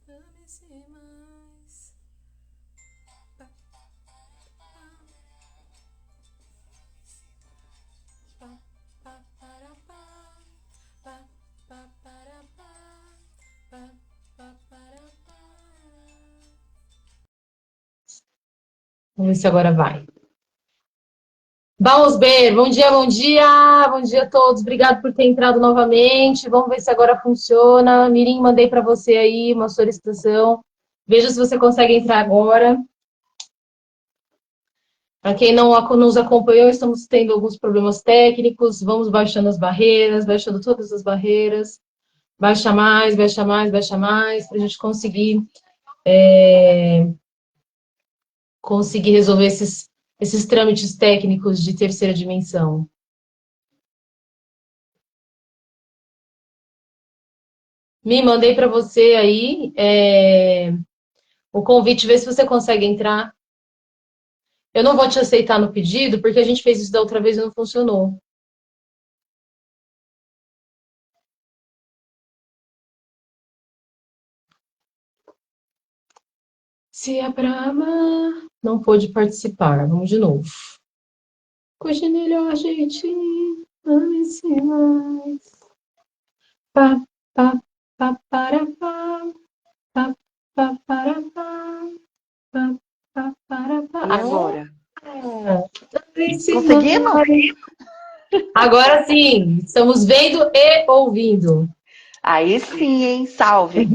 Ame-se mais. Pa, pa, pa, para, pa, pa, pa, para, pa, pa, pa, para, pa. Vamos ver se agora vai. Vamos ver, bom dia, bom dia, bom dia a todos, obrigado por ter entrado novamente, vamos ver se agora funciona. Mirim, mandei para você aí uma solicitação, veja se você consegue entrar agora. Para quem não nos acompanhou, estamos tendo alguns problemas técnicos, vamos baixando as barreiras, baixando todas as barreiras, baixa mais, baixa mais, baixa mais, para a gente conseguir resolver esses trâmites técnicos de terceira dimensão. Me mandei para você aí o convite, vê se você consegue entrar. Eu não vou te aceitar no pedido, porque a gente fez isso da outra vez e não funcionou. Se é pra amar, não pôde participar. Vamos de novo. Cuide melhor, gente. Ame-se mais. Pá, pá, pá, para, pá. Pá, pá, para, pá. Pá, pá, para, pá. E agora? Ame-se Conseguimos? mais. Agora sim, estamos vendo e ouvindo. Aí sim, hein? Salve!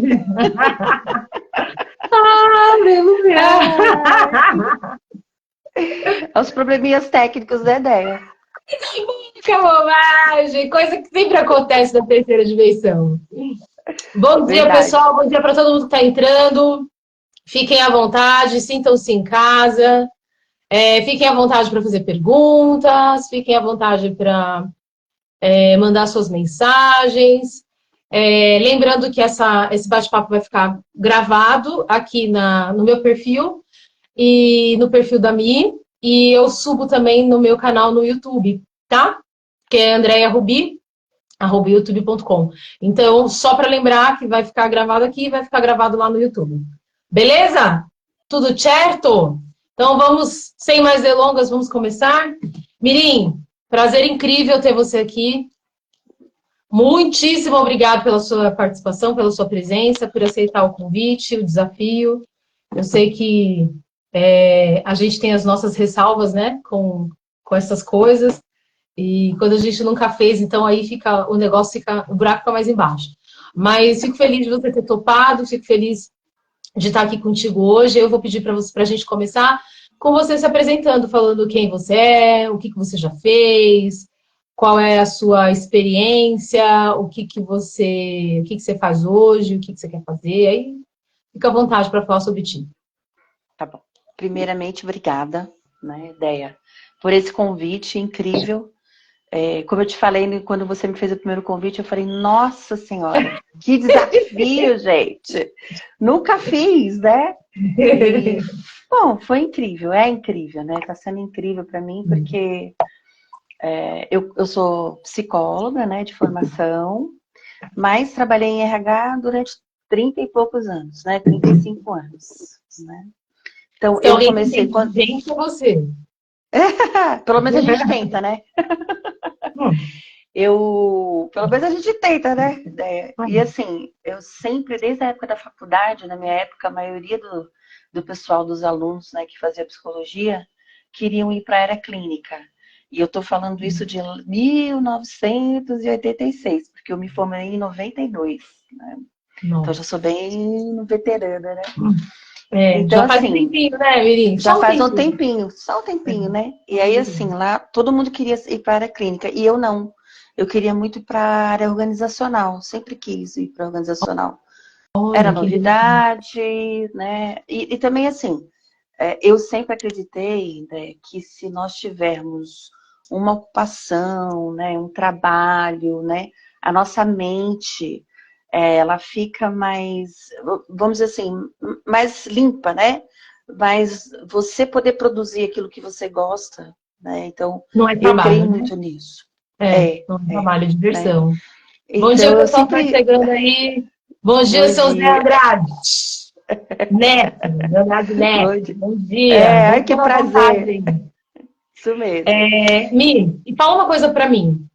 Aleluia! Os probleminhas técnicos da ideia. Que bobagem! Coisa que sempre acontece na terceira dimensão. Bom dia, Verdade. pessoal. Bom dia para todo mundo que está entrando. Fiquem à vontade, sintam-se em casa. Fiquem à vontade para fazer perguntas. Fiquem à vontade para mandar suas mensagens. Lembrando que esse bate-papo vai ficar gravado aqui no meu perfil e no perfil da Mi. E eu subo também no meu canal no YouTube, tá? Que é Andréia Rubi, @youtube.com. Então, só para lembrar que vai ficar gravado aqui e vai ficar gravado lá no YouTube. Beleza? Tudo certo? Então vamos, sem mais delongas, vamos começar. Mirim, prazer incrível ter você aqui. Muitíssimo obrigado pela sua participação, pela sua presença, por aceitar o convite, o desafio. Eu sei que a gente tem as nossas ressalvas, né, com essas coisas. E quando a gente nunca fez, então aí o buraco fica mais embaixo. Mas fico feliz de você ter topado, fico feliz de estar aqui contigo hoje. Eu vou pedir para a gente começar com você se apresentando, falando quem você é, o que você já fez, qual é a sua experiência, o que você faz hoje, o que você quer fazer. Aí fica à vontade para falar sobre ti. Tá bom. Primeiramente, obrigada, né, ideia, por esse convite incrível. Como eu te falei, quando você me fez o primeiro convite, eu falei, nossa senhora, que desafio, gente! Nunca fiz, né? E, bom, foi incrível, é incrível, né? Tá sendo incrível para mim, porque eu sou psicóloga, né, de formação, mas trabalhei em RH durante 30 e poucos anos, né? 35 anos, né? Então, Se eu alguém que comecei tem quando... gente é você. Pelo menos a gente tenta, né? Pelo menos a gente tenta, né? E assim, eu sempre, desde a época da faculdade, na minha época, a maioria do pessoal, dos alunos, né, que fazia psicologia, queriam ir para a área clínica. E eu estou falando isso de 1986, porque eu me formei em 92, né? Então, eu já Nossa. sou bem veterana, né? Então, Já faz um assim, tempinho, né, Mirim? já Só um faz um tempinho. tempinho, só um tempinho, né? E aí, assim, lá todo mundo queria ir para a área clínica e eu não. Eu queria muito ir para a área organizacional, sempre quis ir para a organizacional. Era Olha, que delícia. novidade, né? E também, assim, eu sempre acreditei, né, que se nós tivermos uma ocupação, né, um trabalho, né, a nossa mente, ela fica mais, vamos dizer assim, mais limpa, né? Mas você poder produzir aquilo que você gosta, né? Então, Não é eu creio trabalho, né? muito nisso. É, Não é é, trabalho, é né? diversão. Bom dia, Então, eu pessoal que vai sempre... chegando aí. Bom dia, Bom seu Zé dia. Andrade. Neto, Andrade Neto. Bom dia. Bom dia. Ai, Vamos que ficar à vontade prazer. aí. Isso mesmo. Mi, e fala uma coisa para mim.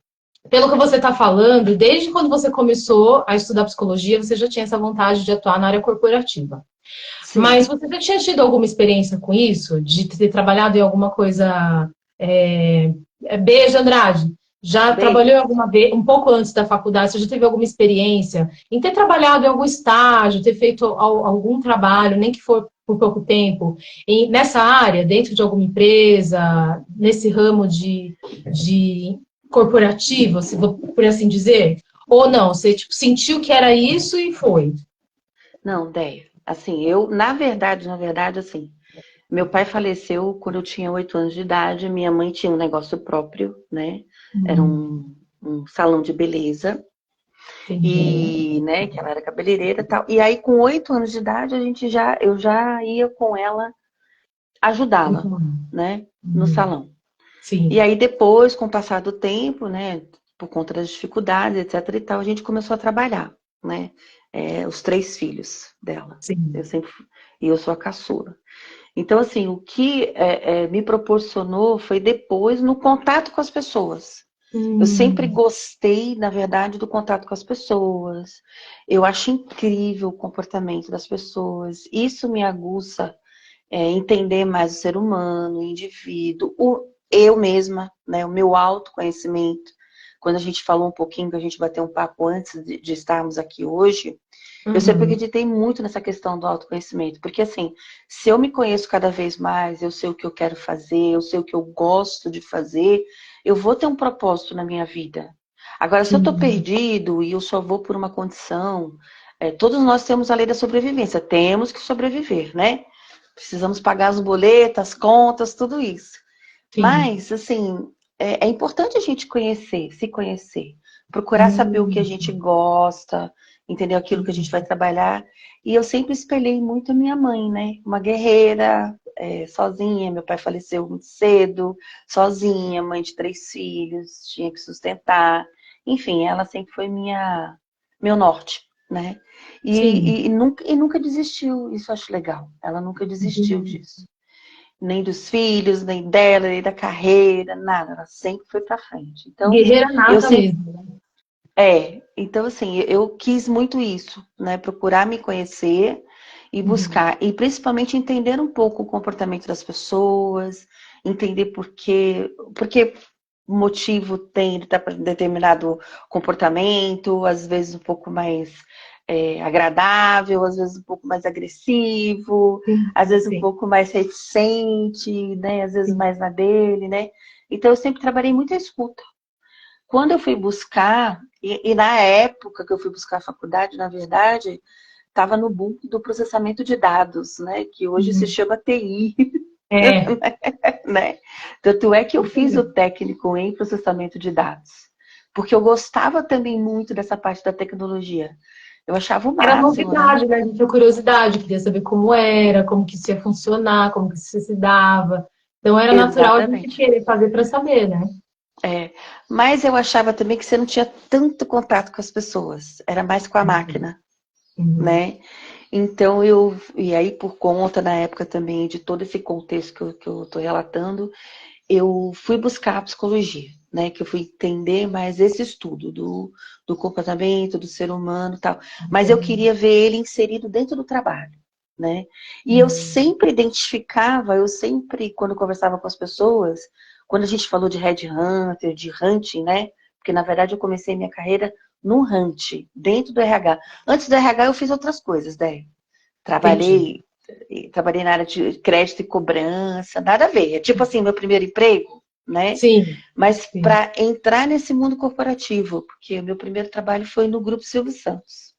Pelo que você está falando, desde quando você começou a estudar psicologia, você já tinha essa vontade de atuar na área corporativa. Sim. Mas você já tinha tido alguma experiência com isso? De ter trabalhado em alguma coisa... Beijo, Andrade. Já trabalhou Beijo. alguma vez, um pouco antes da faculdade, você já teve alguma experiência em ter trabalhado em algum estágio, ter feito algum trabalho, nem que for por pouco tempo, nessa área, dentro de alguma empresa, nesse ramo de corporativo, por assim dizer? Ou não, você tipo, sentiu que era isso e foi? Não, Déia. Assim, na verdade, assim, meu pai faleceu quando eu tinha 8 anos de idade, minha mãe tinha um negócio próprio, né? Era Hum, um salão de beleza, entendi. e, né, que ela era cabeleireira e tal. E aí, com 8 anos de idade, eu já ia com ela ajudá-la, Uhum. né, no Uhum. salão. E Sim, aí depois, com o passar do tempo, né, por conta das dificuldades, etc e tal, a gente começou a trabalhar, né, os 3 filhos dela. Eu sim. sempre, e eu sou a caçula. Então, assim, o que me proporcionou foi depois no contato com as pessoas. Eu sempre Hum, gostei, na verdade, do contato com as pessoas. Eu acho incrível o comportamento das pessoas. Isso me aguça entender mais o ser humano, o indivíduo, eu mesma, né, o meu autoconhecimento. Quando a gente falou um pouquinho, que a gente bateu um papo antes de estarmos aqui hoje, eu sempre uhum. acreditei muito nessa questão do autoconhecimento, porque assim, se eu me conheço cada vez mais, eu sei o que eu quero fazer, eu sei o que eu gosto de fazer, eu vou ter um propósito na minha vida. Agora, se eu estou Sim. perdido e eu só vou por uma condição, todos nós temos a lei da sobrevivência, temos que sobreviver, né? Precisamos pagar os boletos, as contas, tudo isso. Sim. Mas, assim, é importante a gente conhecer, se conhecer, procurar saber o que a Hum, gente gosta, entender aquilo que a gente vai sim. trabalhar. E eu sempre espelhei muito a minha mãe, né? Uma guerreira, sozinha. Meu pai faleceu muito cedo, sozinha, mãe de 3 filhos, tinha que sustentar. Enfim, ela sempre foi meu norte, né? Sim. E nunca desistiu, isso eu acho legal. Ela nunca desistiu Uhum. disso. Nem dos filhos, nem dela, nem da carreira, nada. Ela sempre foi pra frente. Então, Guerreira eu nata sempre mesmo. então assim, eu quis muito isso, né? Procurar me conhecer e Uhum. buscar, e principalmente entender um pouco o comportamento das pessoas, entender por que motivo tem determinado comportamento, às vezes um pouco mais agradável, às vezes um pouco mais agressivo, Sim. às vezes um Sim. pouco mais reticente, né? Às vezes Sim. mais na dele, né? Então eu sempre trabalhei muito a escuta. Quando eu fui buscar, e na época que eu fui buscar a faculdade, na verdade, estava no boom do processamento de dados, né? Que hoje se Uhum. chama TI, É. né? Tanto é que eu Isso fiz o mesmo. técnico em processamento de dados. Porque eu gostava também muito dessa parte da tecnologia. Eu achava o Era máximo, né? novidade, né? A gente tinha curiosidade, queria saber como era, como que isso ia funcionar, como que isso se dava. Então era natural a gente Exatamente. querer fazer para saber, né? É. Mas eu achava também que você não tinha tanto contato com as pessoas. Era mais com a máquina, Uhum. né? Então e aí por conta na época também de todo esse contexto que eu tô relatando, eu fui buscar a psicologia, né? Que eu fui entender mais esse estudo do comportamento do ser humano e tal. Mas eu queria ver ele inserido dentro do trabalho, né? E Uhum. eu sempre, quando eu conversava com as pessoas, quando a gente falou de headhunter, de hunting, né? Porque na verdade eu comecei minha carreira no hunt, dentro do RH. Antes do RH eu fiz outras coisas, né? Entendi. Trabalhei, trabalhei na área de crédito e cobrança, nada a ver. É tipo assim, meu primeiro emprego, né? Sim, Mas sim. para entrar nesse mundo corporativo, porque o meu primeiro trabalho foi no Grupo Silvio Santos.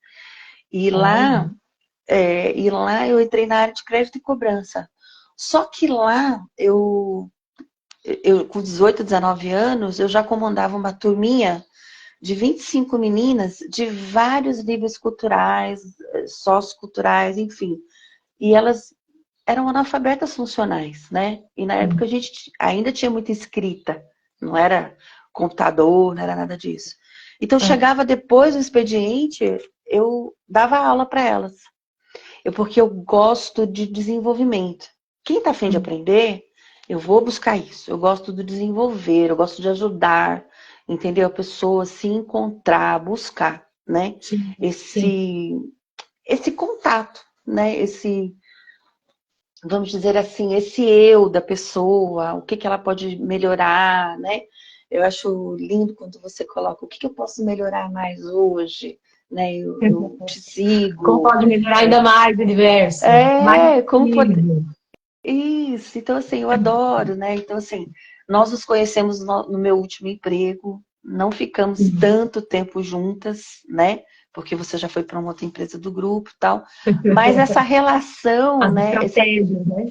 E Olha. lá, e lá eu entrei na área de crédito e cobrança. Só que lá, eu com 18, 19 anos, eu já comandava uma turminha de 25 meninas de vários níveis culturais, socioculturais, enfim. E elas eram analfabetas funcionais, né? E na época a gente ainda tinha muita escrita, não era computador, não era nada disso. Então É. chegava depois do expediente, eu dava aula para elas. Porque eu gosto de desenvolvimento. Quem está afim de aprender, eu vou buscar isso. Eu gosto de desenvolver, eu gosto de ajudar, entendeu? A pessoa se encontrar, buscar, né? Sim, sim. Esse contato, né? Vamos dizer assim, esse eu da pessoa, o que ela pode melhorar, né? Eu acho lindo quando você coloca o que eu posso melhorar mais hoje, né? Eu te Como sigo. pode melhorar ainda mais o universo? Mais Como pode. possível. Isso, então assim, eu adoro, né? Então assim, nós nos conhecemos no meu último emprego, não ficamos tanto tempo juntas, né? Porque você já foi para uma outra empresa do grupo e tal. Mas essa relação, As né? estratégias, né?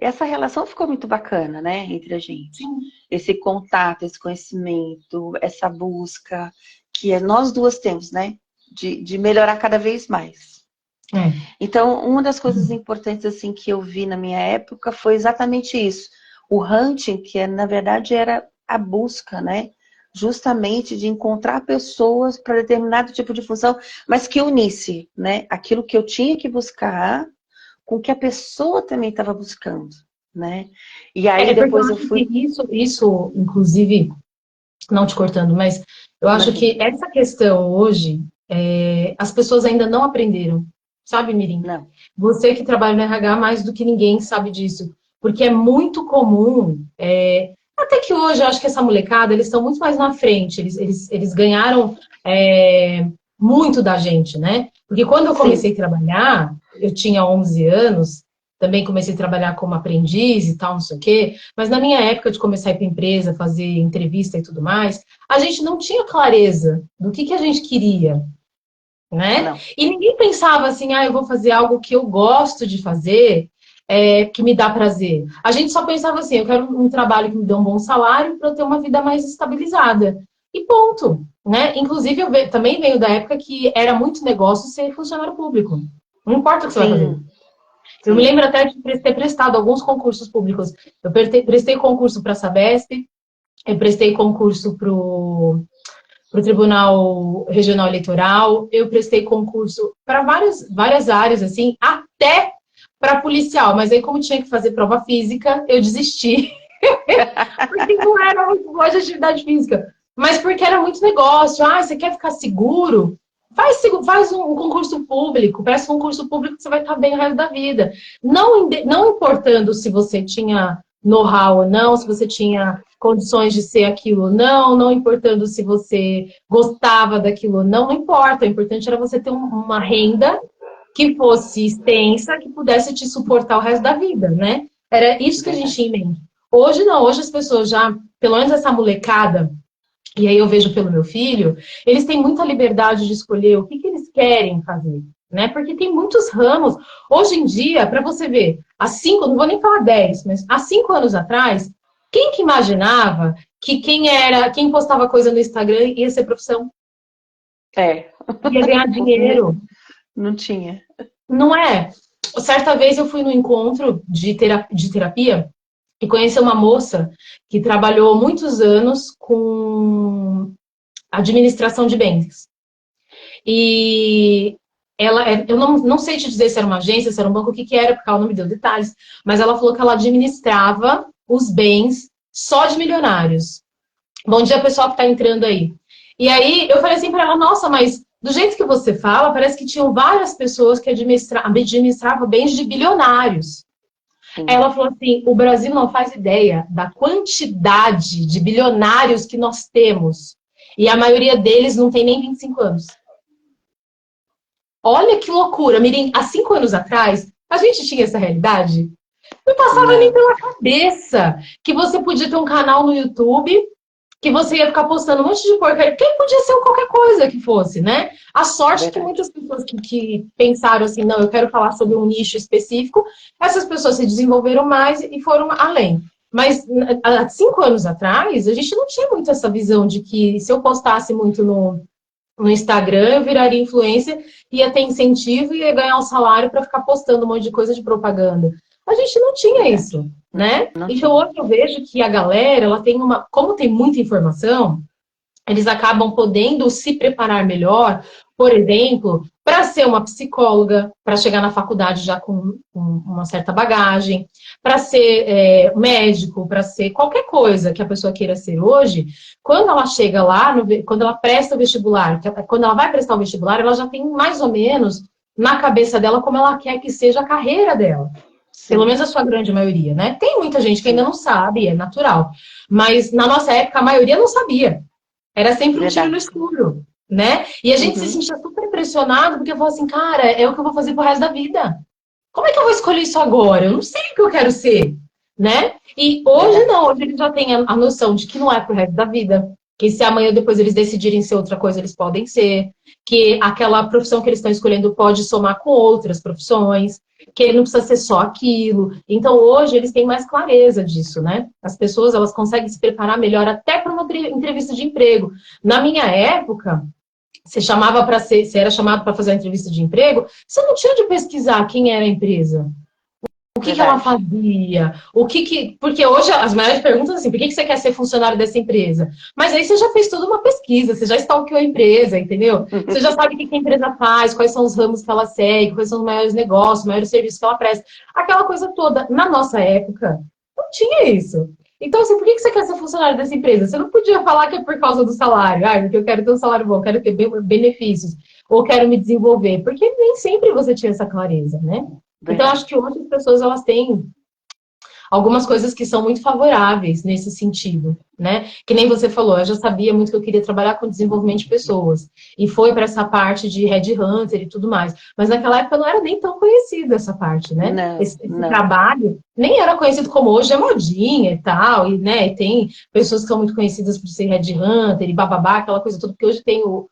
Essa relação ficou muito bacana, né? Entre a gente. Sim. Esse contato, esse conhecimento, essa busca que nós duas temos, né? De melhorar cada vez mais. É. Então, uma das coisas importantes assim que eu vi na minha época foi exatamente isso. O hunting, que na verdade era a busca, né? Justamente de encontrar pessoas para determinado tipo de função, mas que unisse, né? Aquilo que eu tinha que buscar com o que a pessoa também estava buscando, né? E aí Porque eu depois eu acho que fui... isso, inclusive, não te cortando, mas eu acho Imagina, que essa questão hoje, as pessoas ainda não aprenderam, sabe, Mirim? não. Você que trabalha no RH mais do que ninguém sabe disso, porque é muito comum, até que hoje eu acho que essa molecada, eles estão muito mais na frente, eles ganharam muito da gente, né? Porque quando eu Sim, comecei a trabalhar, eu tinha 11 anos, também comecei a trabalhar como aprendiz e tal, não sei o quê, mas na minha época de começar a ir para empresa, fazer entrevista e tudo mais, a gente não tinha clareza do que a gente queria, né? não. E ninguém pensava assim, eu vou fazer algo que eu gosto de fazer, que me dá prazer. A gente só pensava assim, eu quero um trabalho que me dê um bom salário para eu ter uma vida mais estabilizada. E ponto, né? Inclusive, também venho da época que era muito negócio ser funcionário público. Não importa o que você vai fazer. Sim, Eu me sim. lembro até de ter prestado alguns concursos públicos. Eu prestei concurso para a Sabesp, eu prestei concurso para o Tribunal Regional Eleitoral, eu prestei concurso para várias áreas, assim, até para policial. Mas aí, como tinha que fazer prova física, eu desisti. Porque não era muito boa de atividade física. Mas porque era muito negócio. Você quer ficar seguro? Faz um concurso público, presta um concurso público que você vai estar bem o resto da vida. Não importando se você tinha know-how ou não, se você tinha condições de ser aquilo ou não, não importando se você gostava daquilo ou não, não importa. O importante era você ter uma renda que fosse extensa, que pudesse te suportar o resto da vida, né? Era isso que a gente Verdade. tinha em mente. Hoje não, hoje as pessoas já, pelo menos essa molecada, e aí eu vejo pelo meu filho, eles têm muita liberdade de escolher o que eles querem fazer, né? Porque tem muitos ramos. Hoje em dia, para você ver, não vou nem falar 10, mas há 5 anos atrás, quem que imaginava que quem postava coisa no Instagram ia ser profissão? Ia ganhar dinheiro? Não tinha. Não é? Certa vez eu fui no encontro de terapia e conheci uma moça que trabalhou muitos anos com administração de bens. E eu não sei te dizer se era uma agência, se era um banco, o que era, porque ela não me deu detalhes, mas ela falou que ela administrava os bens só de milionários. Bom dia, pessoal que está entrando aí. E aí eu falei assim para ela, nossa, mas do jeito que você fala, parece que tinham várias pessoas que administravam bens de bilionários. Sim. Ela falou assim, o Brasil não faz ideia da quantidade de bilionários que nós temos. E a maioria deles não tem nem 25 anos. Olha que loucura, Mirim. Há 5 anos atrás, a gente tinha essa realidade? Não passava nem Não. pela cabeça que você podia ter um canal no YouTube, que você ia ficar postando um monte de porcaria, porque podia ser qualquer coisa que fosse, né? A sorte que muitas pessoas que pensaram assim, não, eu quero falar sobre um nicho específico, essas pessoas se desenvolveram mais e foram além. Mas há 5 anos atrás, a gente não tinha muito essa visão de que se eu postasse muito no Instagram, eu viraria influencer, ia ter incentivo e ia ganhar um salário para ficar postando um monte de coisa de propaganda. A gente não tinha isso, né? Não Então tinha. hoje eu vejo que a galera, ela tem como tem muita informação, eles acabam podendo se preparar melhor, Por exemplo, para ser uma psicóloga, para chegar na faculdade já com uma certa bagagem, para ser médico, para ser qualquer coisa que a pessoa queira ser hoje, quando ela chega lá, quando ela presta o vestibular, quando ela vai prestar o vestibular, ela já tem mais ou menos na cabeça dela como ela quer que seja a carreira dela. Pelo Sim, menos a sua grande maioria, né? Tem muita gente que ainda sim, não sabe, é natural. Mas na nossa época, a maioria não sabia. Era sempre um tiro no verdade. escuro, né? E a gente se Uhum, sentia super impressionado, porque falou assim, cara, é o que eu vou fazer pro resto da vida. Como é que eu vou escolher isso agora? Eu não sei o que eu quero ser, né? E hoje verdade. não, hoje eles já têm a noção de que não é pro resto da vida, que se amanhã ou depois eles decidirem ser outra coisa, eles podem ser, que aquela profissão que eles estão escolhendo pode somar com outras profissões, que ele não precisa ser só aquilo. Então hoje eles têm mais clareza disso, né? As pessoas elas conseguem se preparar melhor até para uma entrevista de emprego. Na minha época, você era chamado para fazer uma entrevista de emprego, você não tinha de pesquisar quem era a empresa. O que ela Verdade. fazia? Porque hoje as maiores perguntas assim, por que você quer ser funcionário dessa empresa? Mas aí você já fez toda uma pesquisa, você já stalkeou a empresa, entendeu? Você já sabe o que a empresa faz, quais são os ramos que ela segue, quais são os maiores negócios, os maiores serviços que ela presta. Aquela coisa toda. Na nossa época, não tinha isso. Então, assim, por que você quer ser funcionário dessa empresa? Você não podia falar que é por causa do salário. Ah, porque eu quero ter um salário bom, quero ter benefícios, ou quero me desenvolver. Porque nem sempre você tinha essa clareza, né? Então, acho Verdade. que hoje as pessoas elas têm algumas coisas que são muito favoráveis nesse sentido, né? Que nem você falou, eu já sabia muito que eu queria trabalhar com desenvolvimento de pessoas e foi para essa parte de headhunter e tudo mais. Mas naquela época não era nem tão conhecida essa parte, né? Não, Esse não. trabalho nem era conhecido como hoje é modinha e tal, e né, e tem pessoas que são muito conhecidas por ser headhunter e bababá, aquela coisa toda, porque hoje tem o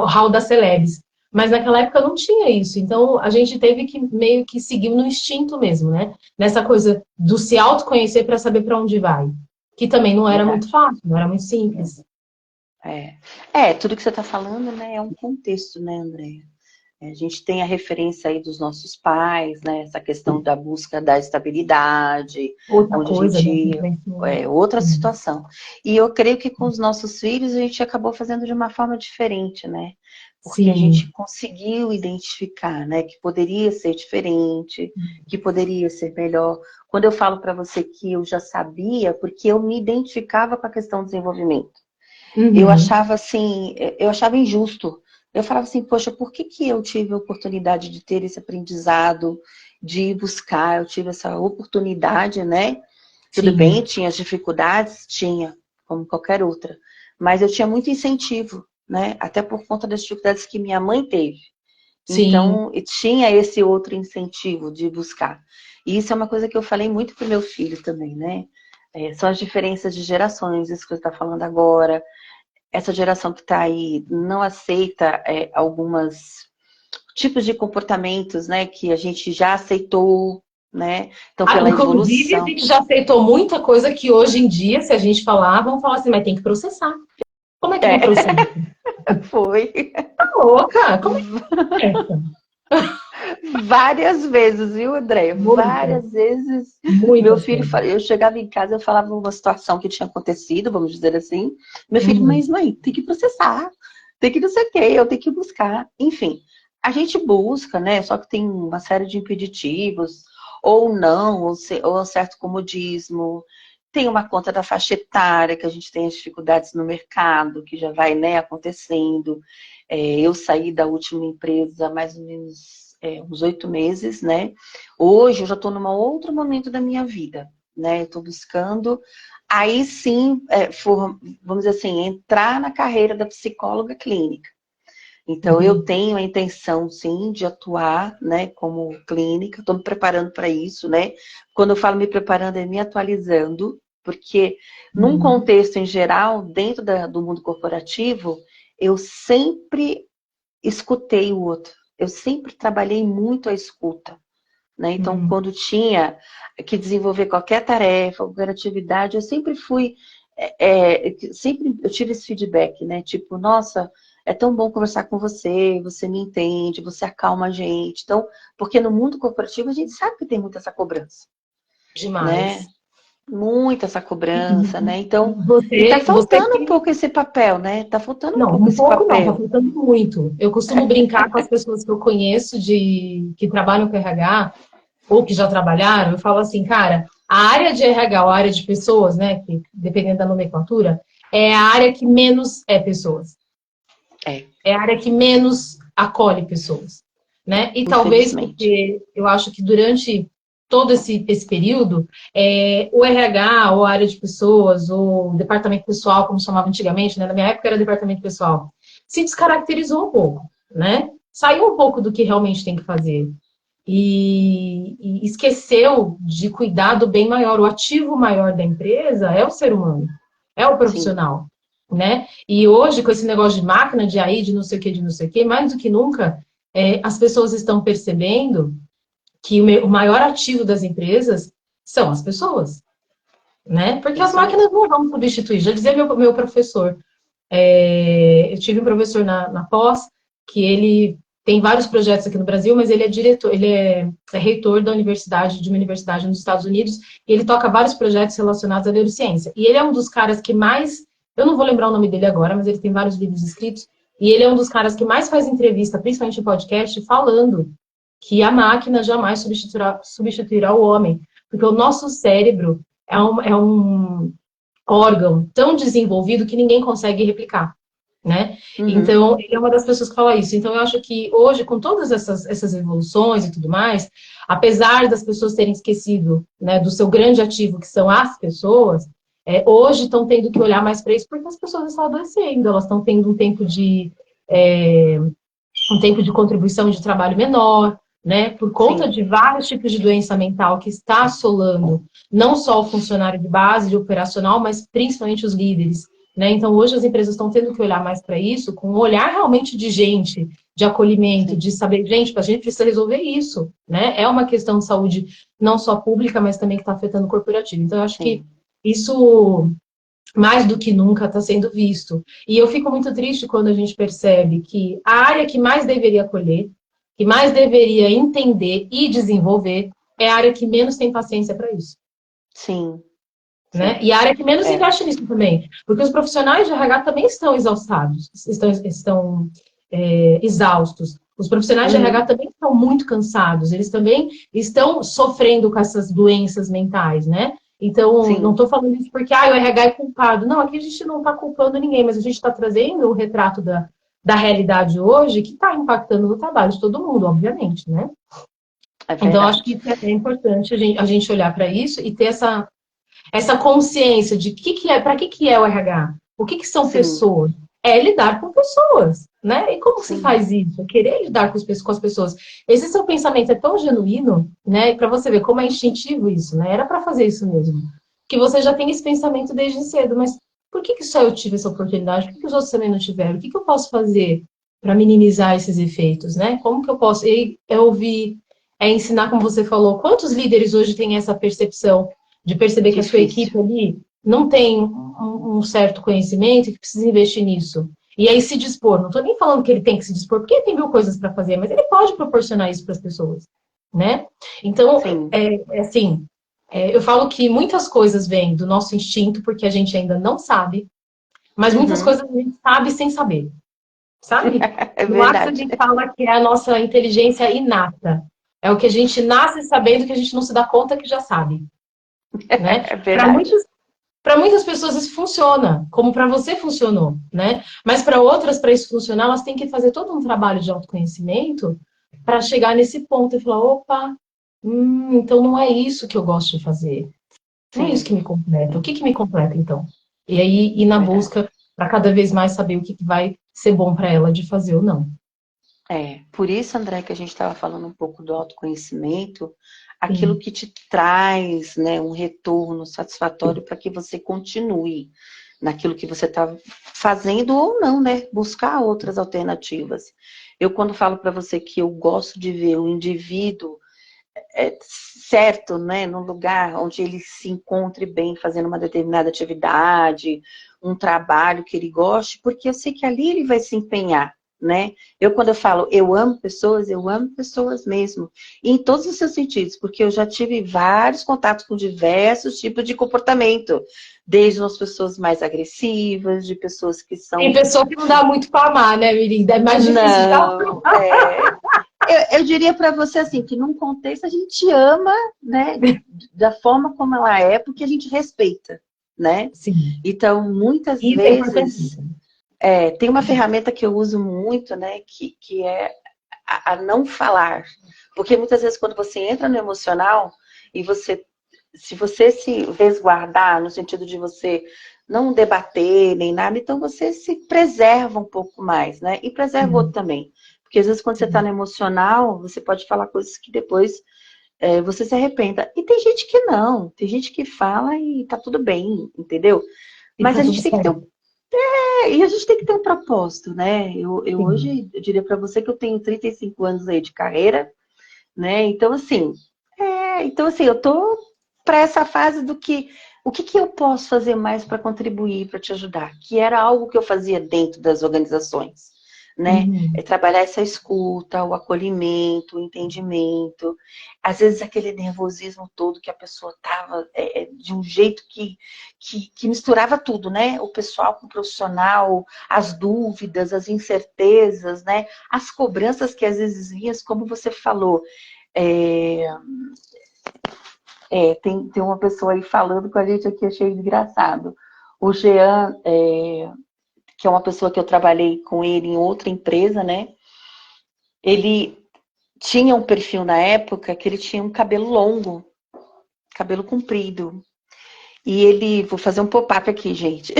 hall das celebs. Mas naquela época não tinha isso. Então a gente teve que meio que seguir no instinto mesmo, né? Nessa coisa do se autoconhecer para saber para onde vai. Que também não era muito Verdade. fácil, não era muito simples. Tudo que você está falando, né, é um contexto, né, Andréia? A gente tem a referência aí dos nossos pais, né, essa questão da busca da estabilidade, Outra onde a coisa, né? gente outra situação. E eu creio que com os nossos filhos a gente acabou fazendo de uma forma diferente, né? Porque a Sim, gente conseguiu identificar, né, que poderia ser diferente, que poderia ser melhor. Quando eu falo para você que eu já sabia, porque eu me identificava com a questão do desenvolvimento. Eu uhum. achava assim, eu achava injusto. Eu falava assim, poxa, por que que eu tive a oportunidade de ter esse aprendizado, de buscar, eu tive essa oportunidade, né? Tudo bem, Sim, tinha as dificuldades, tinha, como qualquer outra. Mas eu tinha muito incentivo, né? Até por conta das dificuldades que minha mãe teve. sim. Então, eu tinha esse outro incentivo de buscar. E isso é uma coisa que eu falei muito pro meu filho também, né? São as diferenças de gerações, isso que você está falando agora. Essa geração que está aí não aceita algumas tipos de comportamentos, né, que a gente já aceitou, né? Então, Ah, pela inclusive, a evolução. gente já aceitou muita coisa que hoje em dia, se a gente falar, vão falar assim, mas tem que processar. Como é que não É, processa? foi. Tá louca? Como é que é essa? Várias vezes, viu, André? Muitas, Várias vezes. Meu muitas filho, vezes. eu chegava em casa, eu falava uma situação que tinha acontecido, vamos dizer assim. Meu filho, Uhum. mas mãe, tem que processar, tem que não sei o quê, eu tenho que buscar. Enfim, a gente busca, né? Só que tem uma série de impeditivos, ou não, ou um certo comodismo. Tem uma conta da faixa etária, que a gente tem as dificuldades no mercado, que já vai, né, acontecendo. Eu saí da última empresa mais ou menos uns 8 meses, né? Hoje eu já estou num outro momento da minha vida, né? Estou buscando, aí sim, vamos dizer assim, entrar na carreira da psicóloga clínica. Então eu Entendi. tenho a intenção, sim, de atuar, né, como clínica. Estou me preparando para isso, né? Quando eu falo me preparando, é me atualizando, porque num Uhum. contexto em geral, dentro do mundo corporativo, eu sempre escutei o outro. Eu sempre trabalhei muito a escuta, né? Então, Uhum. quando tinha que desenvolver qualquer tarefa, qualquer atividade, eu sempre fui, sempre eu tive esse feedback, né? Tipo, nossa, é tão bom conversar com você, você me entende, você acalma a gente. Então, porque no mundo corporativo a gente sabe que tem muito essa cobrança, né? Demais. Muito essa cobrança, né? Então, e tá Você faltando um pouco esse papel, né? Tá faltando um não, pouco um esse pouco não, tá papel. faltando muito. Eu costumo brincar com as pessoas que eu conheço que trabalham com RH ou que já trabalharam, eu falo assim, cara, a área de RH, ou a área de pessoas, né, que dependendo da nomenclatura, é a área que menos é pessoas. É, É a área que menos acolhe pessoas, né? E talvez infelizmente. porque eu acho que durante todo esse período, o RH, ou a área de pessoas, ou o departamento pessoal, como chamava antigamente, né? Na minha época era departamento pessoal, se descaracterizou um pouco, né? Saiu um pouco do que realmente tem que fazer. E esqueceu de cuidar do bem maior. O ativo maior da empresa é o ser humano, é o Sim, profissional, né? E hoje, com esse negócio de máquina, de AI, de não sei o quê, mais do que nunca, as pessoas estão percebendo que o maior ativo das empresas são as pessoas, né? Porque as isso mesmo. máquinas não vão substituir. Já dizia meu professor, eu tive um professor na pós que ele tem vários projetos aqui no Brasil, mas ele é diretor, ele é reitor da universidade, de uma universidade nos Estados Unidos, e ele toca vários projetos relacionados à neurociência. E ele é um dos caras que mais, eu não vou lembrar o nome dele agora, mas ele tem vários livros escritos, e ele é um dos caras que mais faz entrevista, principalmente em podcast, falando que a máquina jamais substituirá o homem, porque o nosso cérebro é um órgão tão desenvolvido que ninguém consegue replicar, né? Uhum, Então, ele é uma das pessoas que fala isso. Então, eu acho que hoje, com todas essas evoluções e tudo mais, apesar das pessoas terem esquecido, né, do seu grande ativo, que são as pessoas, hoje estão tendo que olhar mais para isso porque as pessoas estão adoecendo, elas estão tendo é, um tempo de contribuição de trabalho menor, né, por conta sim, de vários tipos de doença mental que está assolando não só o funcionário de base, de operacional, mas principalmente os líderes, né? Então, hoje as empresas estão tendo que olhar mais para isso, com um olhar realmente de gente, de acolhimento, sim, de saber, gente, a gente precisa resolver isso, né? É uma questão de saúde não só pública, mas também que está afetando o corporativo. Então, eu acho que sim, isso mais do que nunca está sendo visto. E eu fico muito triste quando a gente percebe que a área que mais deveria acolher, que mais deveria entender e desenvolver, é a área que menos tem paciência para isso. sim, Né? sim. E a área que menos É, investe nisso também. Porque os profissionais de RH também estão exaustados, estão exaustos. Os profissionais de RH uhum, também estão muito cansados, eles também estão sofrendo com essas doenças mentais, né? Então, não sim, estou falando isso porque o RH é culpado. Não, aqui a gente não está culpando ninguém, mas a gente está trazendo o retrato da realidade hoje que está impactando no trabalho de todo mundo, obviamente, né? é Então, acho verdade. que é importante a gente olhar para isso e ter essa consciência de para que é o RH? O que são Sim, pessoas? É lidar com pessoas, né? E como se sim, faz isso? Querer lidar com as pessoas. Esse seu pensamento é tão genuíno, né? Para você ver como é instintivo isso, né? Era para fazer isso mesmo. Que você já tem esse pensamento desde cedo, mas por que só eu tive essa oportunidade? Por que os outros também não tiveram? O que eu posso fazer para minimizar esses efeitos, né? Como que eu posso? Ensinar, como você falou, quantos líderes hoje têm essa percepção de perceber que a sua difícil. equipe ali não tem um certo conhecimento e que precisa investir nisso. E aí se dispor. Não estou nem falando que ele tem que se dispor, porque ele tem mil coisas para fazer, mas ele pode proporcionar isso para as pessoas, né? Então, Sim, assim, eu falo que muitas coisas vêm do nosso instinto, porque a gente ainda não sabe, mas muitas uhum, coisas a gente sabe sem saber, sabe? é No Axis a verdade. gente fala que é a nossa inteligência inata. É o que a gente nasce sabendo que a gente não se dá conta que já sabe, né? É Para verdade. muitas Para muitas pessoas isso funciona, como para você funcionou, né? Mas para outras, para isso funcionar, elas têm que fazer todo um trabalho de autoconhecimento para chegar nesse ponto e falar: opa, então não é isso que eu gosto de fazer. Não é isso Sim, que me completa. O que me completa, então? E aí ir na verdade. busca para cada vez mais saber o que vai ser bom para ela de fazer ou não. É, por isso, André, que a gente estava falando um pouco do autoconhecimento, aquilo Sim. que te traz, né, um retorno satisfatório para que você continue naquilo que você está fazendo ou não, né? Buscar outras alternativas. Eu, quando falo para você que eu gosto de ver o indivíduo certo, né, num lugar onde ele se encontre bem fazendo uma determinada atividade, um trabalho que ele goste, porque eu sei que ali ele vai se empenhar. né? Quando eu falo eu amo pessoas mesmo. E em todos os seus sentidos, porque eu já tive vários contatos com diversos tipos de comportamento. Desde umas pessoas mais agressivas, de pessoas que Tem são... pessoa que não dá muito para amar, né, Mirinda? É mais difícil de dar. Não, eu diria para você assim, que num contexto a gente ama, né, da forma como ela é, porque a gente respeita, né? Sim, Então, muitas isso é vezes, importantíssimo. tem uma ferramenta que eu uso muito, né, que é a não falar. Porque muitas vezes quando você entra no emocional e se você se resguardar, no sentido de você não debater nem nada, então você se preserva um pouco mais, né? E preserva o outro Sim, também. Porque às vezes quando você está sim. no emocional, você pode falar coisas que depois você se arrependa. E tem gente que não, tem gente que fala e tá tudo bem, entendeu? E Mas tá a tudo gente tem que ter certo. e a gente tem que ter um propósito, né? Eu Sim. hoje, eu diria para você que eu tenho 35 anos aí de carreira, né? Então assim, eu tô para essa fase do que o que eu posso fazer mais para contribuir, para te ajudar, que era algo que eu fazia dentro das organizações, né? É Uhum. trabalhar essa escuta, o acolhimento, o entendimento, às vezes aquele nervosismo todo que a pessoa tava de um jeito que misturava tudo, né? O pessoal com o profissional, as dúvidas, as incertezas, né? As cobranças que às vezes vinham, como você falou. É, tem uma pessoa aí falando com a gente aqui, achei engraçado. O Jean, que é uma pessoa que eu trabalhei com ele em outra empresa, né? Ele tinha um perfil na época que ele tinha um cabelo longo, cabelo comprido. E ele, vou fazer um pop-up aqui, gente.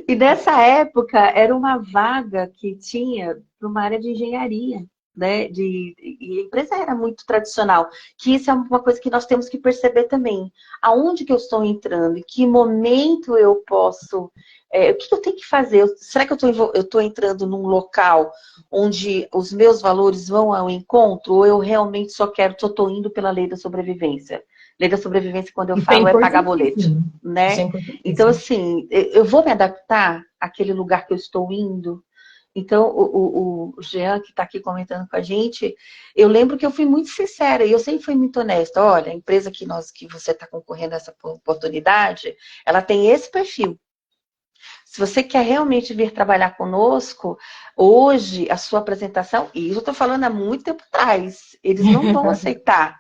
E nessa época era uma vaga que tinha para uma área de engenharia, né? E a empresa era muito tradicional, que isso é uma coisa que nós temos que perceber também. Aonde que eu estou entrando? Em que momento eu posso... o que eu tenho que fazer? Será que eu estou entrando num local onde os meus valores vão ao encontro? Ou eu realmente só estou indo pela lei da sobrevivência? Lei da sobrevivência, quando eu Isso é falo, é pagar boleto, importantíssimo. Isso é né? Então, importantíssimo. assim, eu vou me adaptar àquele lugar que eu estou indo. Então, o Jean, que está aqui comentando com a gente, eu lembro que eu fui muito sincera e eu sempre fui muito honesta. Olha, a empresa que você está concorrendo a essa oportunidade, ela tem esse perfil. Se você quer realmente vir trabalhar conosco, hoje a sua apresentação, e isso eu estou falando há muito tempo atrás, eles não vão aceitar,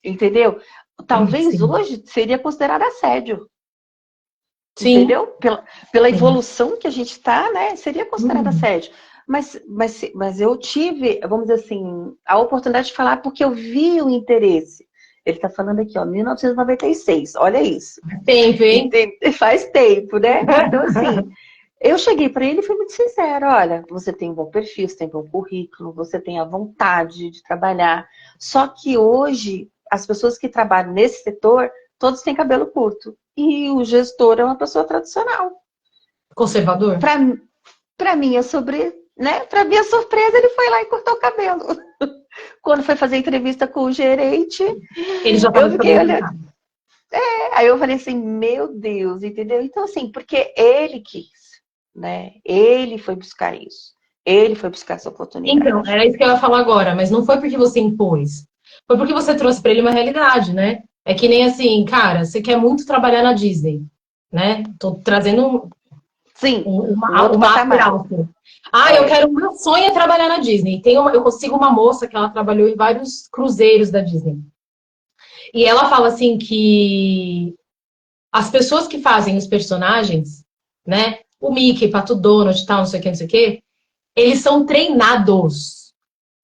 entendeu? Talvez Sim. hoje seria considerado assédio. Sim. Entendeu? Pela Sim. evolução que a gente está, né? Seria considerado Uhum. assédio. Mas eu tive, vamos dizer assim, a oportunidade de falar porque eu vi o interesse. Ele está falando aqui, ó, 1996, olha isso. Tempo, hein? Faz tempo, né? Então, assim, eu cheguei para ele e fui muito sincera. Olha, você tem um bom perfil, você tem um bom currículo, você tem a vontade de trabalhar. Só que hoje, as pessoas que trabalham nesse setor, todos têm cabelo curto. E o gestor é uma pessoa tradicional. Conservador? Para minha né? Para minha surpresa, ele foi lá e cortou o cabelo. Quando foi fazer entrevista com o gerente, Ele já estava eu de fiquei cabelo olhando. pintado. Aí eu falei assim, meu Deus, entendeu? Então, assim, porque ele quis, né? Ele foi buscar isso. Ele foi buscar essa Então, oportunidade. era isso que eu ia falar agora, mas não foi porque você impôs. Foi porque você trouxe para ele uma realidade, né? É que nem assim, cara, você quer muito trabalhar na Disney, né? Tô trazendo Sim, um uma, outro uma upper patamar. alto. Ah, eu É. quero, meu sonho é trabalhar na Disney. Eu consigo uma moça que ela trabalhou em vários cruzeiros da Disney. E ela fala assim que as pessoas que fazem os personagens, né? O Mickey, Pato Donald, tal, não sei o que, não sei o que, eles são treinados.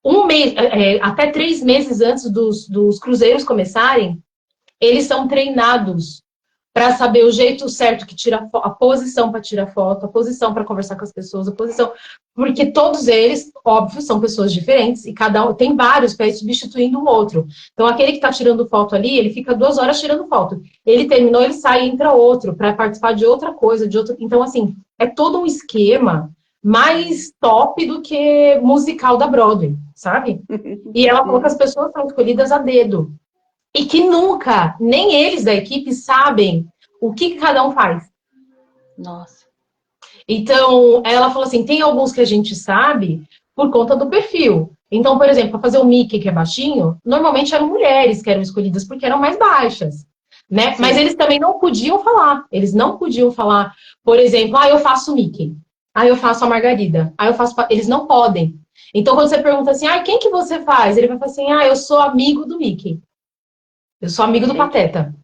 Um mês, até 3 meses antes dos cruzeiros começarem, eles são treinados para saber o jeito certo que tira a posição para tirar foto, a posição para conversar com as pessoas, a posição. Porque todos eles, óbvio, são pessoas diferentes e cada um tem vários para ir substituindo o outro. Então, aquele que está tirando foto ali, ele fica 2 horas tirando foto. Ele terminou, ele sai e entra outro para participar de outra coisa, de outro. Então, assim, é todo um esquema mais top do que musical da Broadway, sabe? E ela falou que as pessoas são escolhidas a dedo. E que nunca, nem eles da equipe sabem o que cada um faz. Nossa. Então, ela falou assim, tem alguns que a gente sabe por conta do perfil. Então, por exemplo, para fazer o Mickey, que é baixinho, normalmente eram mulheres que eram escolhidas porque eram mais baixas, né? Mas Sim. eles também não podiam falar. Eles não podiam falar, por exemplo, eu faço o Mickey. Eu faço a Margarida. Eu faço... Eles não podem. Então, quando você pergunta assim, quem que você faz? Ele vai falar assim, eu sou amigo do Mickey. Eu sou amigo do Entendi. Pateta.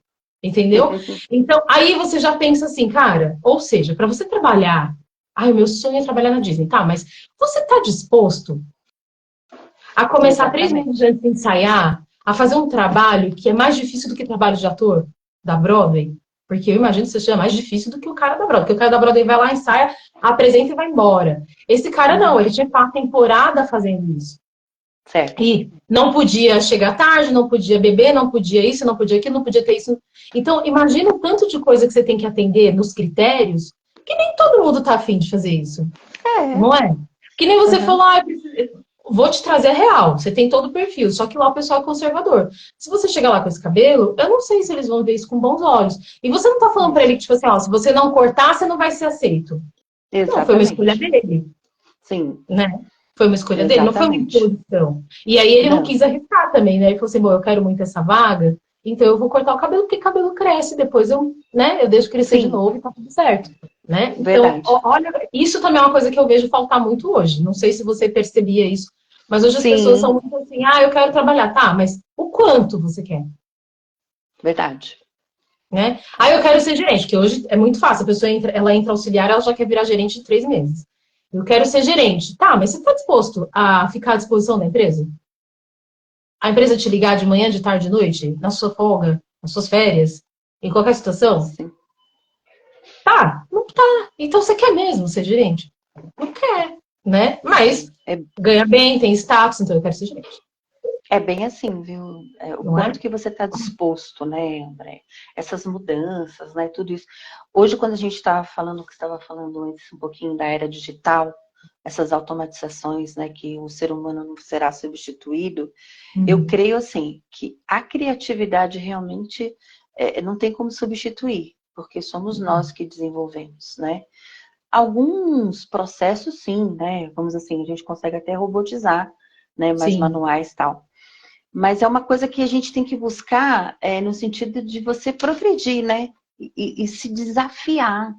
Entendeu? Então, aí você já pensa assim, cara, ou seja, para você trabalhar, o meu sonho é trabalhar na Disney, tá, mas você tá disposto a começar 3 meses Exatamente. antes de ensaiar, a fazer um trabalho que é mais difícil do que trabalho de ator da Broadway? Porque eu imagino que seja mais difícil do que o cara da Broadway, porque o cara da Broadway vai lá, ensaia, apresenta e vai embora. Esse cara não, ele tinha que uma temporada fazendo isso. Certo. E não podia chegar tarde, não podia beber, não podia isso, não podia aquilo, não podia ter isso. Então, imagina o tanto de coisa que você tem que atender nos critérios, que nem todo mundo tá afim de fazer isso. É. Não é? Que nem você Uhum. falou, vou te trazer a real. Você tem todo o perfil, só que lá o pessoal é conservador. Se você chegar lá com esse cabelo, eu não sei se eles vão ver isso com bons olhos. E você não tá falando pra Isso. ele que, tipo assim, se você não cortar, você não vai ser aceito. Não, foi uma escolha Exatamente. dele, Sim, né? Foi uma escolha dele, não foi uma exatamente. imposição. E aí ele não Não. quis arriscar também, né? Ele falou assim, bom, eu quero muito essa vaga, então eu vou cortar o cabelo, porque cabelo cresce, depois eu deixo crescer de Sim, novo e tá tudo certo, né? Então, verdade. olha, isso também é uma coisa que eu vejo faltar muito hoje. Não sei se você percebia isso, mas hoje as pessoas são Sim, muito assim, eu quero trabalhar, tá, mas o quanto você quer? verdade. Né? Eu quero ser gerente, que hoje é muito fácil. A pessoa entra, ela entra auxiliar, ela já quer virar gerente em 3 meses. Eu quero ser gerente. Tá, mas você está disposto a ficar à disposição da empresa? A empresa te ligar de manhã, de tarde, de noite, na sua folga, nas suas férias, em qualquer situação? Sim. Tá, não tá. Então você quer mesmo ser gerente? Não quer, né? Mas É, ganha bem, tem status, então eu quero ser gerente, é bem assim, viu? O não é? quanto que você está disposto, né, André? Essas mudanças, né? Tudo isso. Hoje, quando a gente estava falando, que estava falando antes um pouquinho da era digital, essas automatizações, né, que o ser humano não será substituído, eu Uhum. creio assim que a criatividade realmente não tem como substituir, porque somos nós que desenvolvemos, né? Alguns processos, sim, né? Vamos assim, a gente consegue até robotizar, né? Mais Sim, manuais e tal. Mas é uma coisa que a gente tem que buscar no sentido de você progredir, né? E se desafiar,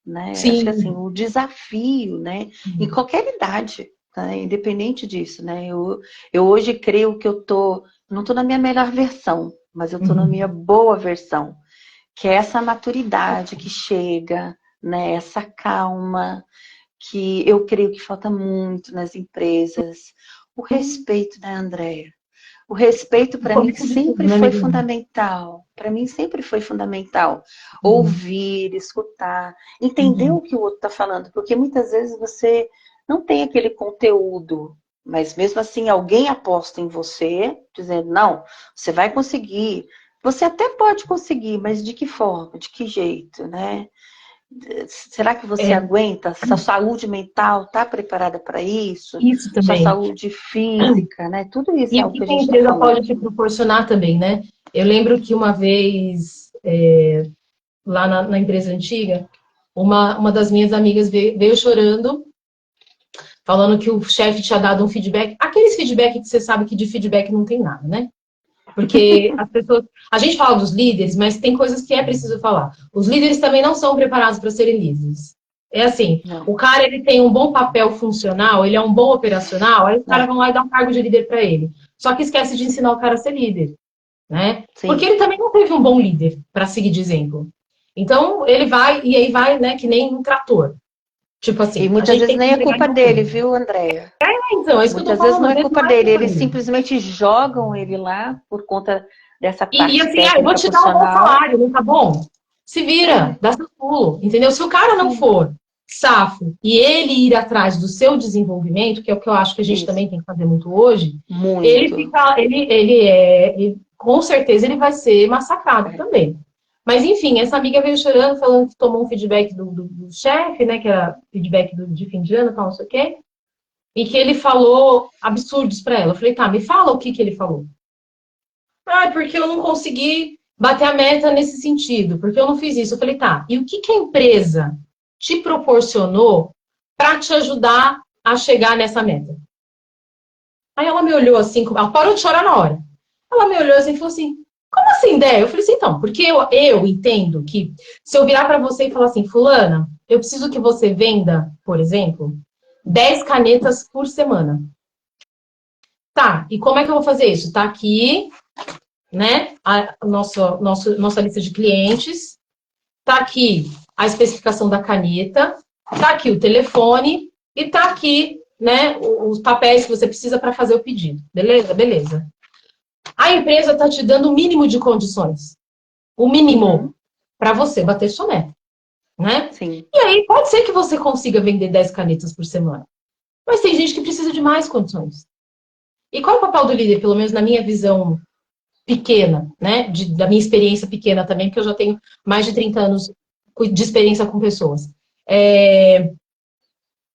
né? Acho que assim, sim. o desafio, né? Em qualquer idade, tá? Independente disso, né? Eu hoje creio que não tô na minha melhor versão, mas eu tô na minha Uhum. boa versão, que é essa maturidade que chega, né? Essa calma, que eu creio que falta muito nas empresas. O respeito, né, Andréia? O respeito O para mim começo de tudo, sempre né, foi menina? fundamental. Para mim sempre foi fundamental. Uhum. Ouvir, escutar, entender Uhum. o que o outro está falando, porque muitas vezes você não tem aquele conteúdo, mas mesmo assim alguém aposta em você, dizendo, não, você vai conseguir. Você até pode conseguir, mas de que forma, de que jeito, né? Será que você É, aguenta? Sua saúde mental está preparada para isso? isso Sua também. saúde física, né? Tudo isso E é o o que que a que a gente está empresa falando. pode te proporcionar também, né? Eu lembro que uma vez, lá na empresa antiga, uma das minhas amigas veio chorando, falando que o chefe tinha dado um feedback. Aqueles feedback que você sabe que de feedback não tem nada, né? Porque as pessoas. A gente fala dos líderes, mas tem coisas que é preciso falar. Os líderes também não são preparados para serem líderes. É assim, Não, o cara ele tem um bom papel funcional, ele é um bom operacional, aí os caras é, vão lá e dão um cargo de líder para ele. Só que esquece de ensinar o cara a ser líder, né? Porque sim. ele também não teve um bom líder para seguir de exemplo. Então, ele vai, e aí vai, né, que nem um trator. Tipo E assim, a muitas gente vezes tem que nem é entregar de culpa uma dele, coisa. viu, Andréia? Então, é isso que eu tô Muitas vezes falando, não às é vezes culpa não é dele, culpa eles dele. simplesmente jogam ele lá por conta dessa E parte assim, eu vou técnica te dar um bom funcional. salário, não tá bom? Se vira, É, dá seu pulo, entendeu? Se o cara não sim, for safo e ele ir atrás do seu desenvolvimento, que é o que eu acho que a gente isso. também tem que fazer muito hoje, ele Muito. fica, com certeza ele vai ser massacrado É, também. Mas enfim, essa amiga veio chorando, falando que tomou um feedback do chefe, né, que era feedback de fim de ano, tal, não sei o quê, e que ele falou absurdos para ela. Eu falei, tá, me fala o que que ele falou. Porque eu não consegui bater a meta nesse sentido, porque eu não fiz isso. Eu falei, tá, e o que que a empresa te proporcionou para te ajudar a chegar nessa meta? Aí ela me olhou assim, ela parou de chorar na hora. Ela me olhou assim e falou assim, como assim, ideia? Eu falei assim, então, porque eu entendo que se eu virar para você e falar assim, fulana, eu preciso que você venda, por exemplo, 10 canetas por semana. Tá, e como é que eu vou fazer isso? Tá aqui, né, a nossa lista de clientes, tá aqui a especificação da caneta, tá aqui o telefone e tá aqui, né, os papéis que você precisa para fazer o pedido. Beleza? Beleza. A empresa está te dando o mínimo de condições. O mínimo para você bater sua meta, né? Sim. E aí pode ser que você consiga vender 10 canetas por semana. Mas tem gente que precisa de mais condições. E qual é o papel do líder, pelo menos na minha visão pequena, né? Da minha experiência pequena também, porque eu já tenho mais de 30 anos de experiência com pessoas. É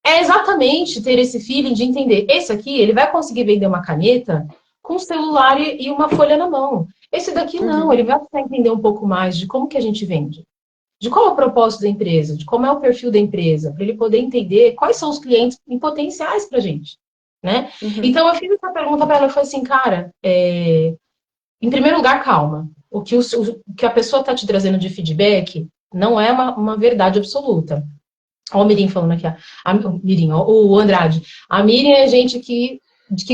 exatamente ter esse feeling de entender. Esse aqui, ele vai conseguir vender uma caneta com um celular e uma folha na mão. Esse daqui não, ele vai precisar entender um pouco mais de como que a gente vende. De qual é o propósito da empresa, de como é o perfil da empresa, para ele poder entender quais são os clientes em potenciais para a gente. Né? Então, eu fiz essa pergunta para ela e falei assim, cara, em primeiro lugar, calma. O que a pessoa está te trazendo de feedback não é uma verdade absoluta. Olha o Mirim falando aqui, o Andrade. A Mirim é gente que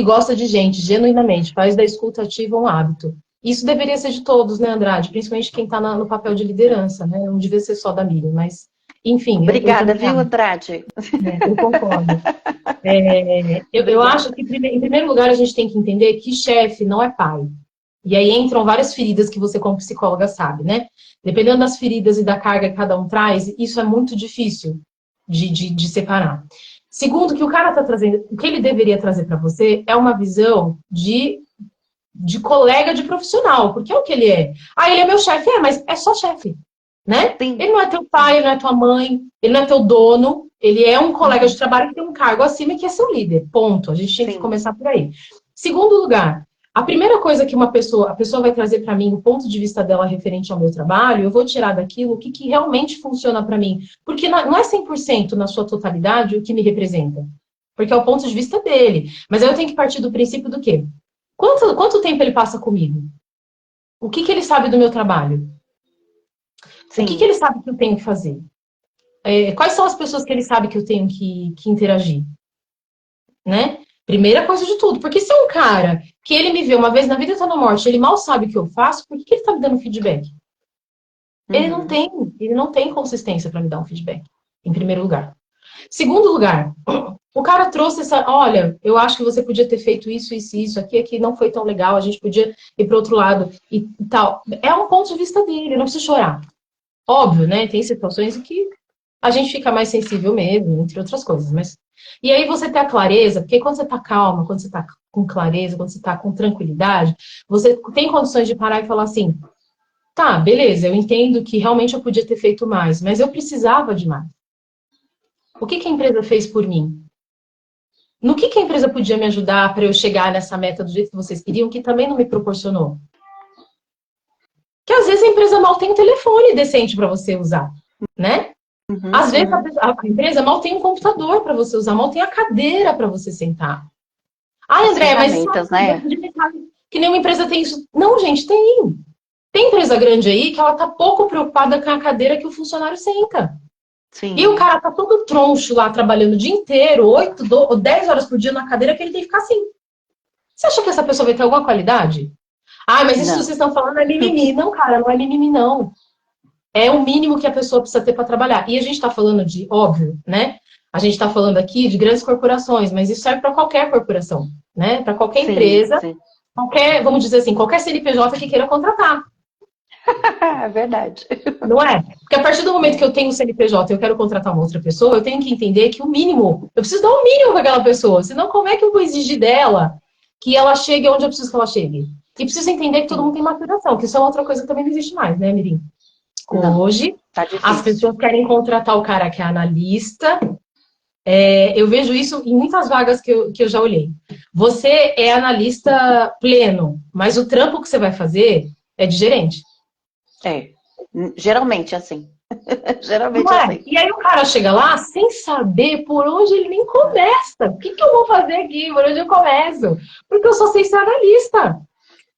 gosta de gente, genuinamente, faz da escuta ativa um hábito. Isso deveria ser de todos, né, Andrade? Principalmente quem está no papel de liderança, né? Não devia ser só da Mirim, mas, enfim. Obrigada, viu, Andrade? Eu concordo. Eu acho que, em primeiro lugar, a gente tem que entender que chefe não é pai. E aí entram várias feridas que você, como psicóloga, sabe, né? Dependendo das feridas e da carga que cada um traz, isso é muito difícil de separar. Segundo, que o cara está trazendo, o que ele deveria trazer para você é uma visão de colega de profissional, porque é o que ele é. Ah, ele é meu chefe, mas é só chefe, né? Sim. Ele não é teu pai, ele não é tua mãe, ele não é teu dono, ele é um colega de trabalho que tem um cargo acima e que é seu líder, ponto. A gente tinha que começar por aí. Segundo lugar, a primeira coisa que a pessoa vai trazer para mim, o ponto de vista dela referente ao meu trabalho, eu vou tirar daquilo o que realmente funciona para mim. Porque não é 100% na sua totalidade o que me representa. Porque é o ponto de vista dele. Mas aí eu tenho que partir do princípio do quê? Quanto tempo ele passa comigo? O que ele sabe do meu trabalho? Sim. O que ele sabe que eu tenho que fazer? Quais são as pessoas que ele sabe que eu tenho que interagir? Né? Primeira coisa de tudo. Porque se é um cara que ele me vê uma vez na vida e tá na morte, ele mal sabe o que eu faço, por que ele tá me dando feedback? Ele não tem consistência para me dar um feedback, em primeiro lugar. Segundo lugar, o cara trouxe olha, eu acho que você podia ter feito isso, isso, aqui não foi tão legal, a gente podia ir para outro lado e tal. É um ponto de vista dele, não precisa chorar. Óbvio, né? Tem situações em que a gente fica mais sensível mesmo, entre outras coisas, mas... E aí você ter a clareza, porque quando você tá calma, quando você tá com clareza, quando você tá com tranquilidade, você tem condições de parar e falar assim, tá, beleza, eu entendo que realmente eu podia ter feito mais, mas eu precisava de mais. O que a empresa fez por mim? No que a empresa podia me ajudar para eu chegar nessa meta do jeito que vocês queriam, que também não me proporcionou? Que às vezes a empresa mal tem um telefone decente para você usar, né? Às vezes a empresa mal tem um computador para você usar, mal tem a cadeira para você sentar. Ah, André, mas né? Que nenhuma empresa tem isso. Não, gente, tem. Tem empresa grande aí que ela tá pouco preocupada com a cadeira que o funcionário senta. Sim. E o cara tá todo troncho lá, trabalhando o dia inteiro, 8 ou 10 horas por dia na cadeira, que ele tem que ficar assim. Você acha que essa pessoa vai ter alguma qualidade? Ah, mas isso que vocês estão falando é mimimi. Não, cara, não é mimimi, não. É o mínimo que a pessoa precisa ter para trabalhar. E a gente está falando de, óbvio, né? A gente está falando aqui de grandes corporações, mas isso serve para qualquer corporação, né? Para qualquer empresa, qualquer, vamos dizer assim, qualquer CNPJ que queira contratar. É verdade. Não é? Porque a partir do momento que eu tenho um CNPJ e eu quero contratar uma outra pessoa, eu tenho que entender que o mínimo, eu preciso dar o mínimo para aquela pessoa. Senão, como é que eu vou exigir dela que ela chegue onde eu preciso que ela chegue? E preciso entender que todo mundo tem maturação, que isso é outra coisa que também não existe mais, né, Mirim? Hoje, as pessoas querem contratar o cara que é analista. Eu vejo isso em muitas vagas que eu já olhei. Você é analista pleno, mas o trampo que você vai fazer é de gerente. Geralmente assim. Geralmente Não é é? assim. E aí o cara chega lá sem saber por onde ele nem começa. O que eu vou fazer aqui? Por onde eu começo? Porque eu só sei ser analista.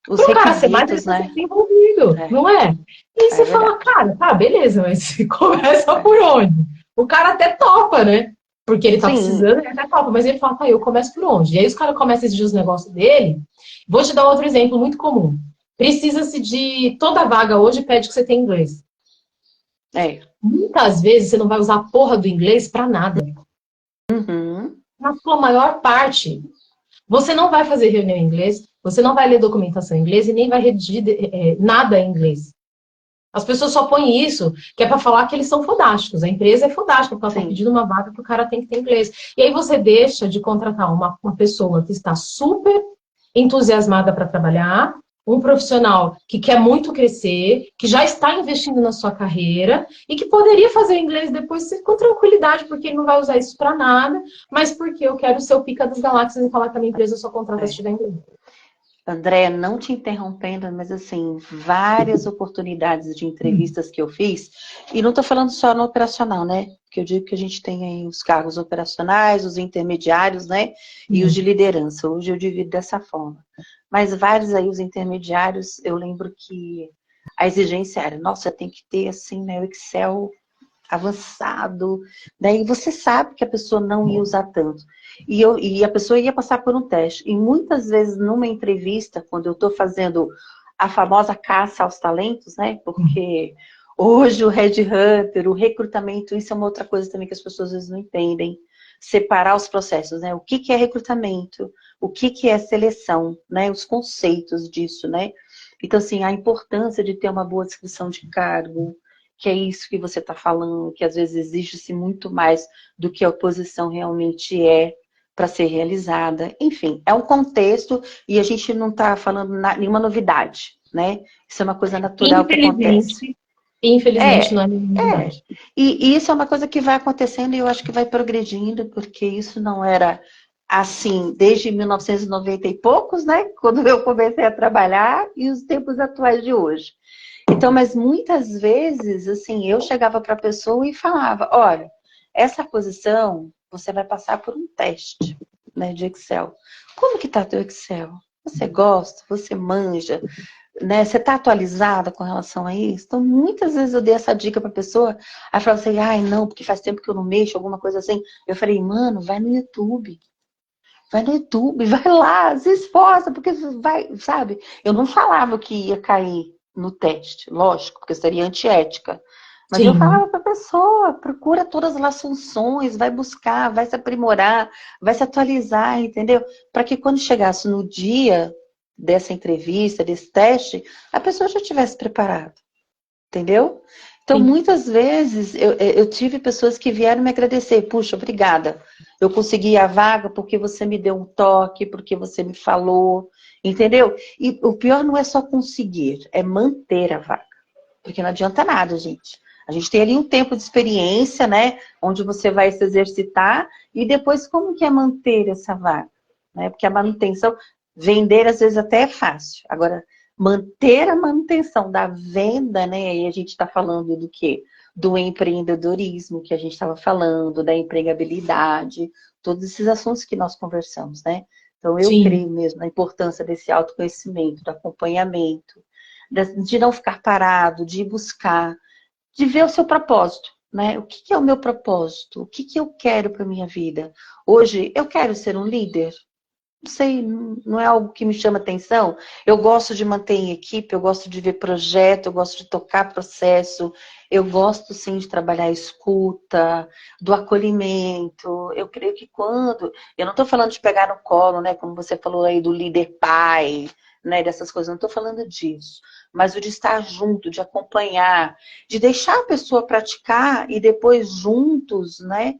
Os Para o cara ser mais, ele requisitos, precisa ser né? desenvolvido, É, não é? E aí é você fala, verdade. cara, tá, beleza, mas começa É. por onde? O cara até topa, né? Porque ele tá Sim, precisando, ele até topa, mas ele fala, tá, eu começo por onde? E aí os caras começam a exigir os negócios dele. Vou te dar outro exemplo muito comum. Precisa-se de. Toda vaga hoje pede que você tenha inglês. é. Muitas vezes você não vai usar a porra do inglês para nada. Uhum. Na sua maior parte. Você não vai fazer reunião em inglês, você não vai ler documentação em inglês e nem vai redigir nada em inglês. As pessoas só põem isso que é para falar que eles são fodásticos. A empresa é fodástica, porque ela está Sim. pedindo uma vaga que o cara tem que ter inglês. E aí você deixa de contratar uma pessoa que está super entusiasmada para trabalhar, um profissional que quer muito crescer, que já está investindo na sua carreira e que poderia fazer inglês depois com tranquilidade, porque ele não vai usar isso para nada, mas porque eu quero ser o pica das galáxias e falar que a minha empresa só contrata se É. tiver inglês. Andréa, não te interrompendo, mas assim, várias oportunidades de entrevistas que eu fiz, e não estou falando só no operacional, né? Porque eu digo que a gente tem aí os cargos operacionais, os intermediários, né? E os de liderança. Hoje eu divido dessa forma. Mas vários aí, os intermediários, eu lembro que a exigência era, nossa, tem que ter assim, né, o Excel avançado, daí você sabe que a pessoa não ia usar tanto. E a pessoa ia passar por um teste. E muitas vezes, numa entrevista, quando eu estou fazendo a famosa caça aos talentos, né? Porque hoje o headhunter, o recrutamento, isso é uma outra coisa também que as pessoas às vezes não entendem. Separar os processos, né? O que é recrutamento? O que é seleção, né? Os conceitos disso, né? Então, assim, a importância de ter uma boa descrição de cargo, que é isso que você está falando, que às vezes exige-se muito mais do que a posição realmente é para ser realizada. Enfim, é um contexto e a gente não está falando nenhuma novidade, né? Isso é uma coisa natural que acontece. Infelizmente não É, é nenhuma é. novidade. E isso é uma coisa que vai acontecendo e eu acho que vai progredindo, porque isso não era assim desde 1990 e poucos, né? Quando eu comecei a trabalhar e os tempos atuais de hoje. Então, mas muitas vezes, assim, eu chegava para a pessoa e falava, olha, essa posição você vai passar por um teste, né, de Excel. Como que tá teu Excel? Você gosta? Você manja? Né? Você está atualizada com relação a isso? Então, muitas vezes eu dei essa dica para a pessoa, aí falava assim, ai, não, porque faz tempo que eu não mexo, alguma coisa assim. Eu falei, mano, vai no YouTube. Vai no YouTube, vai lá, se esforça, porque vai, sabe? Eu não falava que ia cair no teste, lógico, porque seria antiética. Mas eu Sim, falava para a pessoa, procura todas as funções, vai buscar, vai se aprimorar, vai se atualizar, entendeu? Para que quando chegasse no dia dessa entrevista, desse teste, a pessoa já estivesse preparada, entendeu? Então, sim. muitas vezes, eu tive pessoas que vieram me agradecer. Puxa, obrigada. Eu consegui a vaga porque você me deu um toque, porque você me falou, entendeu? E o pior não é só conseguir, é manter a vaga. Porque não adianta nada, gente. A gente tem ali um tempo de experiência, né? Onde você vai se exercitar. E depois, como que é manter essa vaga? Né? Porque a manutenção, vender às vezes até é fácil. Agora, manter a manutenção da venda, né? E a gente está falando do quê? Do empreendedorismo que a gente estava falando, da empregabilidade, todos esses assuntos que nós conversamos, né? Então, eu Sim. creio mesmo na importância desse autoconhecimento, do acompanhamento, de não ficar parado, de buscar, de ver o seu propósito, né? O que é o meu propósito? O que eu quero para minha vida? Hoje, eu quero ser um líder? Não sei, não é algo que me chama atenção. Eu gosto de manter em equipe, eu gosto de ver projeto, eu gosto de tocar processo, eu gosto sim de trabalhar a escuta, do acolhimento. Eu creio que quando. Eu não estou falando de pegar no colo, né? Como você falou aí do líder pai, né? Dessas coisas, eu não estou falando disso. Mas o de estar junto, de acompanhar, de deixar a pessoa praticar e depois juntos, né?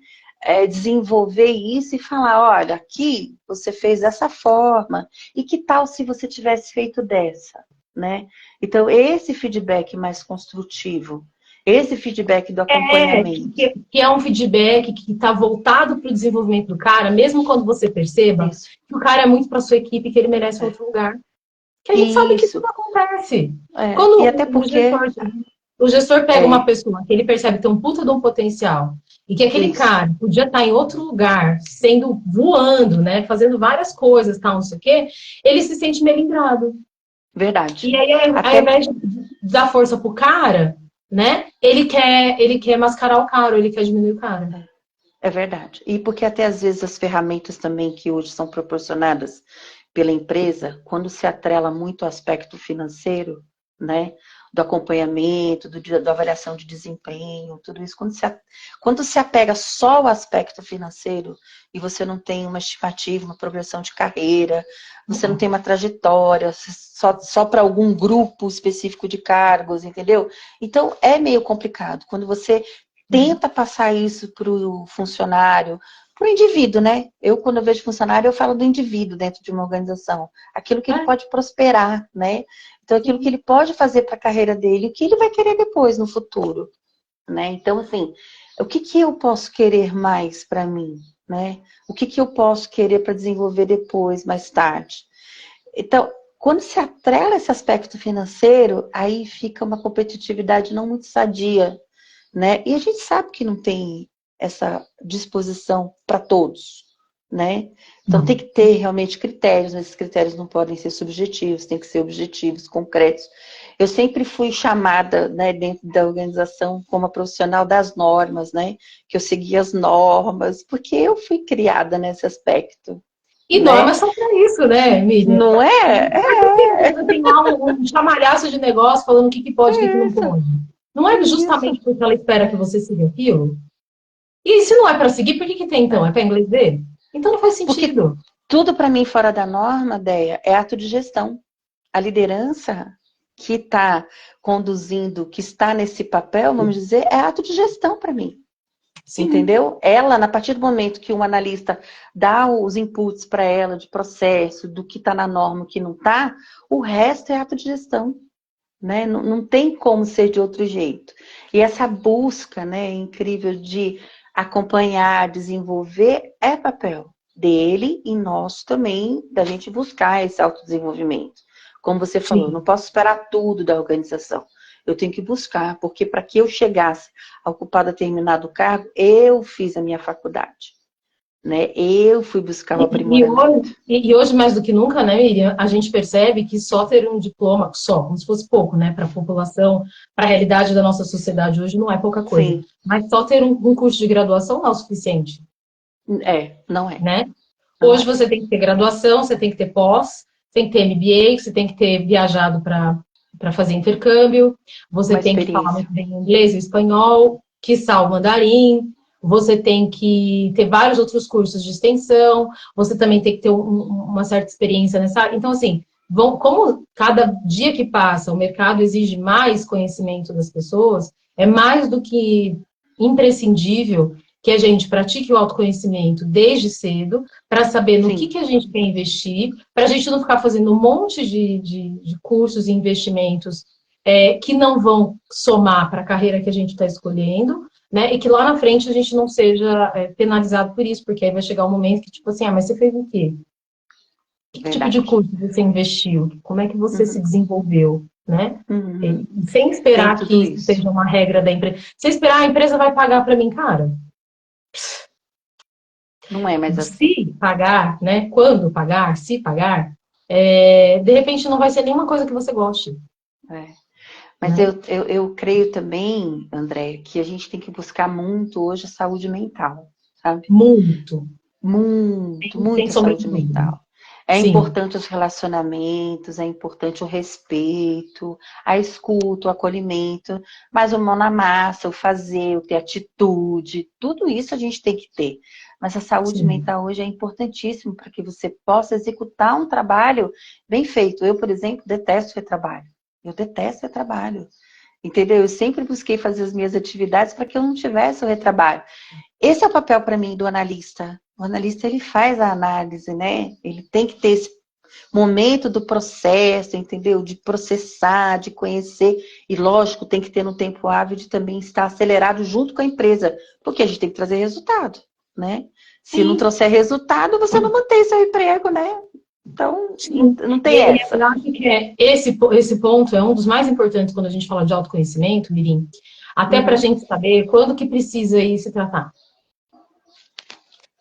Desenvolver isso e falar, olha, aqui você fez dessa forma, e que tal se você tivesse feito dessa, né? Então, esse feedback mais construtivo, esse feedback do É, acompanhamento, que é um feedback que está voltado para o desenvolvimento do cara, mesmo quando você perceba isso, que o cara é muito para sua equipe, que ele merece um é. outro lugar. Que a gente sabe que isso Isso, não acontece. é. E Quando até o gestor, porque, O gestor pega uma É, pessoa que ele percebe ter um puta de um potencial e que aquele isso, cara podia estar em outro lugar, sendo voando, né, fazendo várias coisas, tal, não sei o quê, ele se sente melindrado. verdade. E aí, ao Até invés de dar força pro cara, né, ele quer mascarar o cara, ou ele quer diminuir o cara. É verdade. E porque até às vezes as ferramentas também que hoje são proporcionadas pela empresa, quando se atrela muito ao aspecto financeiro, né, do acompanhamento, da avaliação de desempenho, tudo isso, quando se apega só ao aspecto financeiro e você não tem uma estimativa, uma progressão de carreira, você não tem uma trajetória, só para algum grupo específico de cargos, entendeu? Então é meio complicado. Quando você tenta passar isso para o funcionário, para o indivíduo, né? Quando eu vejo funcionário, eu falo do indivíduo dentro de uma organização. Aquilo que ele É, pode prosperar, né? Então, aquilo que sim. ele pode fazer para a carreira dele, o que ele vai querer depois, no futuro, né? Então, assim, o que eu posso querer mais para mim, né? O que eu posso querer para desenvolver depois, mais tarde? Então, quando se atrela esse aspecto financeiro, aí fica uma competitividade não muito sadia, né? E a gente sabe que não tem essa disposição para todos, né? Então tem Não. que ter realmente critérios, mas esses critérios não podem ser subjetivos, tem que ser objetivos, concretos. Eu sempre fui chamada, né, dentro da organização como a profissional das normas, né? Que eu seguia as normas, porque eu fui criada nesse aspecto, E né? normas são para isso, né, Miriam? Não é? Tem lá um chamalhaço de negócio falando o que pode e o que não Isso, pode. Não é isso. justamente porque ela espera que você siga aquilo? E se não é para seguir, por que tem então? É para inglês ver? Então não faz Porque sentido. tudo para mim fora da norma, Déia, é ato de gestão. A liderança que está conduzindo, que está nesse papel, vamos dizer, é ato de gestão para mim. Sim, Entendeu? Ela, a partir do momento que um analista dá os inputs para ela de processo, do que está na norma, o que não está, o resto é ato de gestão. Né? Não, não tem como ser de outro jeito. E essa busca, né, incrível de acompanhar, desenvolver, é papel dele e nosso também, da gente buscar esse autodesenvolvimento. Como você falou, eu não sim. posso esperar tudo da organização. Eu tenho que buscar, porque para que eu chegasse a ocupar determinado cargo, eu fiz a minha faculdade. Né? Eu fui buscar o aprimoramento. Hoje, mais do que nunca, né, Miriam, a gente percebe que só ter um diploma, só, como se fosse pouco, né, para a população, para a realidade da nossa sociedade hoje, não é pouca coisa. Sim, Mas só ter um curso de graduação não é o suficiente, não é, né? não Hoje é. você tem que ter graduação, você tem que ter pós, tem que ter MBA, você tem que ter viajado para fazer intercâmbio, você Uma tem que falar experiência. muito bem inglês e espanhol, quiçá o mandarim, você tem que ter vários outros cursos de extensão, você também tem que ter uma certa experiência nessa área. Então, assim, como cada dia que passa o mercado exige mais conhecimento das pessoas, é mais do que imprescindível que a gente pratique o autoconhecimento desde cedo, para saber no Sim. que a gente quer investir, para a gente não ficar fazendo um monte de cursos e investimentos que não vão somar para a carreira que a gente está escolhendo, né? E que lá na frente a gente não seja penalizado por isso, porque aí vai chegar um momento que, tipo assim, mas você fez o quê? Que tipo de Verdade. curso você investiu? Como é que você se Uhum. desenvolveu, né? Uhum. Sem Tem esperar tudo que isso isso. seja uma regra da empresa. Se esperar, a empresa vai pagar para mim, cara. Não é mais assim. Se pagar, né? Quando pagar, se pagar, de repente não vai ser nenhuma coisa que você goste, É. Mas né? eu creio também, André, que a gente tem que buscar muito hoje a saúde mental, sabe? Muito, Muito, sem muita sombra de saúde dúvida. mental. É Sim, importante os relacionamentos, é importante o respeito, a escuta, o acolhimento, mas o mão na massa, o fazer, o ter atitude, tudo isso a gente tem que ter. Mas a saúde sim. mental hoje é importantíssimo para que você possa executar um trabalho bem feito. Eu, por exemplo, detesto retrabalho. Eu detesto retrabalho. Entendeu? Eu sempre busquei fazer as minhas atividades para que eu não tivesse o retrabalho. Esse é o papel para mim do analista. O analista ele faz a análise, né? Ele tem que ter esse momento do processo, entendeu? De processar, de conhecer e lógico tem que ter no tempo hábil de também estar acelerado junto com a empresa, porque a gente tem que trazer resultado, né? Se não Sim. trouxer resultado, você não mantém seu emprego, né? Então, Sim. não tem essa. Eu acho que esse ponto é um dos mais importantes quando a gente fala de autoconhecimento, Mirim. Até para a gente saber quando que precisa ir se tratar.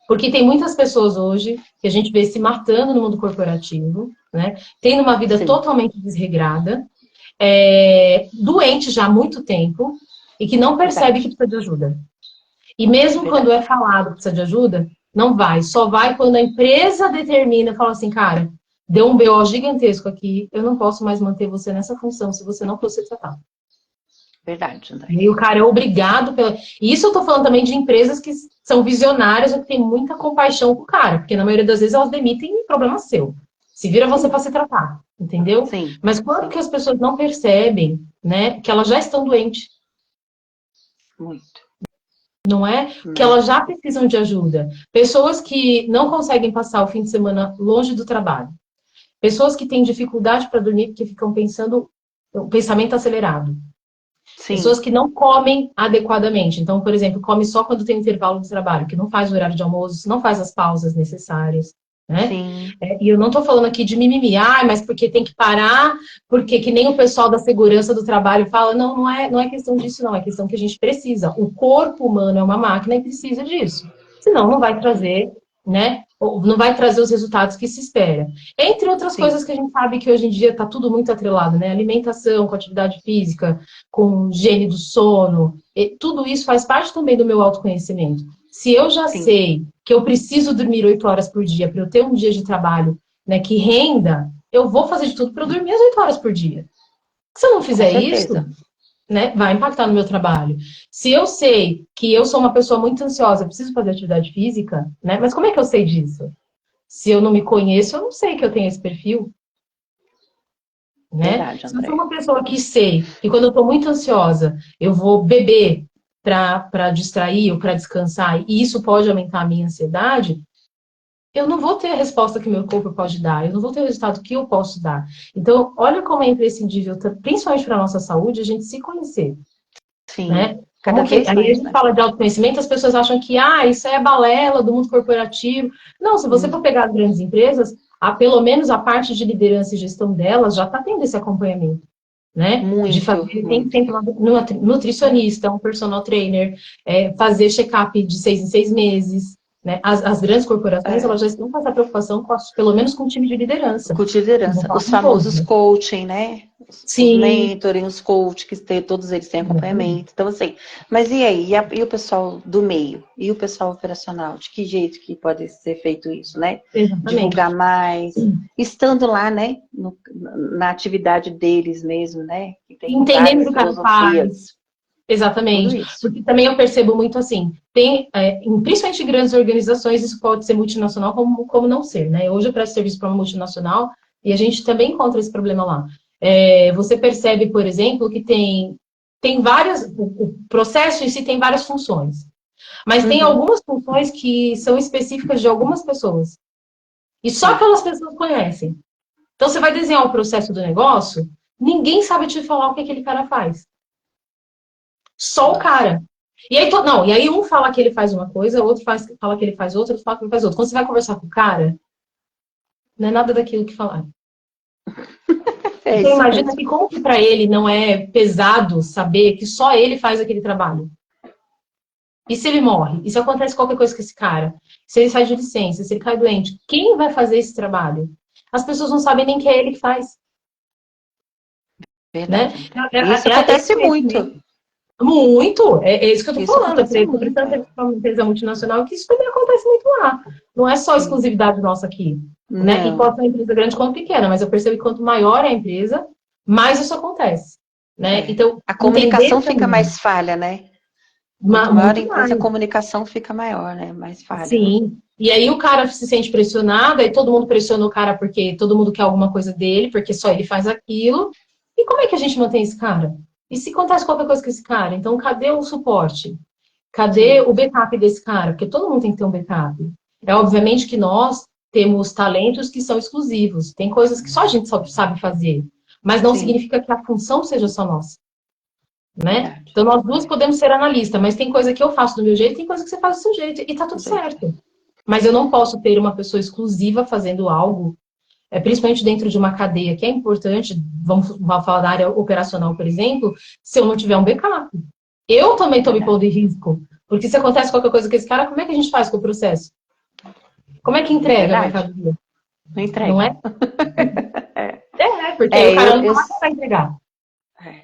Porque tem muitas pessoas hoje que a gente vê se matando no mundo corporativo, né? Tendo uma vida totalmente desregrada, doente já há muito tempo e que não percebe que precisa de ajuda. E mesmo quando é falado que precisa de ajuda, não vai. Só vai quando a empresa determina, fala assim, cara, deu um BO gigantesco aqui, eu não posso mais manter você nessa função se você não for se tratar. Verdade, André. E o cara é obrigado pela... E isso eu tô falando também de empresas que são visionárias ou que têm muita compaixão com o cara, porque na maioria das vezes elas demitem em problema seu. Se vira você para se tratar, entendeu? Sim. Mas quando que as pessoas não percebem, né, que elas já estão doentes? Muito. Não é? Que elas já precisam de ajuda. Pessoas que não conseguem passar o fim de semana longe do trabalho. Pessoas que têm dificuldade para dormir porque ficam pensando o pensamento acelerado. Sim. Pessoas que não comem adequadamente. Então, por exemplo, come só quando tem intervalo de trabalho, que não faz o horário de almoço, não faz as pausas necessárias. Né? Sim. E eu não estou falando aqui de mimimi, mas porque tem que parar, porque que nem o pessoal da segurança do trabalho fala, não é questão disso, não, é questão que a gente precisa. O corpo humano é uma máquina e precisa disso. Senão não vai trazer, né? Não vai trazer os resultados que se espera. Entre outras coisas que a gente sabe que hoje em dia está tudo muito atrelado, né? Alimentação, com atividade física, com higiene do sono, tudo isso faz parte também do meu autoconhecimento. Se eu já sei que eu preciso dormir 8 horas por dia para eu ter um dia de trabalho, né, que renda, eu vou fazer de tudo para eu dormir as 8 horas por dia. Se eu não fizer isso, né, vai impactar no meu trabalho. Se eu sei que eu sou uma pessoa muito ansiosa, preciso fazer atividade física, né? Mas como é que eu sei disso? Se eu não me conheço, eu não sei que eu tenho esse perfil. Né? Verdade, Se eu sou uma pessoa que sei que quando eu estou muito ansiosa, eu vou beber para distrair ou para descansar, e isso pode aumentar a minha ansiedade, eu não vou ter a resposta que meu corpo pode dar, eu não vou ter o resultado que eu posso dar. Então, olha como é imprescindível, principalmente para a nossa saúde, a gente se conhecer. Sim. Né? Cada vez aí mais, a gente fala de autoconhecimento, as pessoas acham que isso é balela do mundo corporativo. Não, se você for pegar as grandes empresas, pelo menos a parte de liderança e gestão delas já está tendo esse acompanhamento. Né? Muito, de fazer, tem nutricionista, um personal trainer, fazer check-up de 6 em 6 meses. Né? As grandes corporações, elas já estão com essa preocupação, pelo menos com o time de liderança. Com liderança. Os famosos coaching, né? Sim. Os mentoring, os coach, todos eles têm acompanhamento. Então, assim, mas e aí? E o pessoal do meio? E o pessoal operacional? De que jeito que pode ser feito isso, né? Exatamente. Divulgar mais, estando lá, né? Na atividade deles mesmo, né? Que tem entendendo o que o cara faz. Exatamente. Porque também eu percebo muito assim, principalmente em grandes organizações, isso pode ser multinacional como não ser, né? Hoje eu presto serviço para uma multinacional e a gente também encontra esse problema lá. Você percebe, por exemplo, que tem várias... O processo em si tem várias funções. Mas tem algumas funções que são específicas de algumas pessoas. E só aquelas pessoas conhecem. Então, você vai desenhar o processo do negócio, ninguém sabe te falar o que aquele cara faz. Só o cara. E aí um fala que ele faz uma coisa, outro fala que ele faz outra, outro fala que ele faz outra. Quando você vai conversar com o cara, não é nada daquilo que falaram. Então imagina que como que para ele não é pesado saber que só ele faz aquele trabalho. E se ele morre? E se acontece qualquer coisa com esse cara? Se ele sai de licença, se ele cai doente, quem vai fazer esse trabalho? As pessoas não sabem nem que é ele que faz. Verdade. Né? Isso acontece muito. Muito, é isso que eu tô falando. Eu prestando muito, para uma empresa multinacional que isso também acontece muito lá. Não é só exclusividade nossa aqui. Né? E pode ser uma empresa grande quanto pequena, mas eu percebo que quanto maior é a empresa, mais isso acontece. Né? Então, a comunicação fica mais falha, né? Quanto maior a empresa, a comunicação fica maior, né? Mais falha. Sim. E aí o cara se sente pressionado, aí todo mundo pressiona o cara porque todo mundo quer alguma coisa dele, porque só ele faz aquilo. E como é que a gente mantém esse cara? E se acontece qualquer coisa com esse cara? Então, cadê o suporte? Cadê o backup desse cara? Porque todo mundo tem que ter um backup. Obviamente que nós temos talentos que são exclusivos. Tem coisas que só a gente sabe fazer. Mas não significa que a função seja só nossa. Né? Então, nós duas podemos ser analistas, mas tem coisa que eu faço do meu jeito, tem coisa que você faz do seu jeito. E tá tudo certo. Mas eu não posso ter uma pessoa exclusiva fazendo algo principalmente dentro de uma cadeia que é importante, vamos falar da área operacional, por exemplo, se eu não tiver um backup. Eu também estou me pondo em risco. Porque se acontece qualquer coisa com esse cara, como é que a gente faz com o processo? Como é que entrega a mercadoria? Não entrega. Não é? Porque o cara não vai para entregar.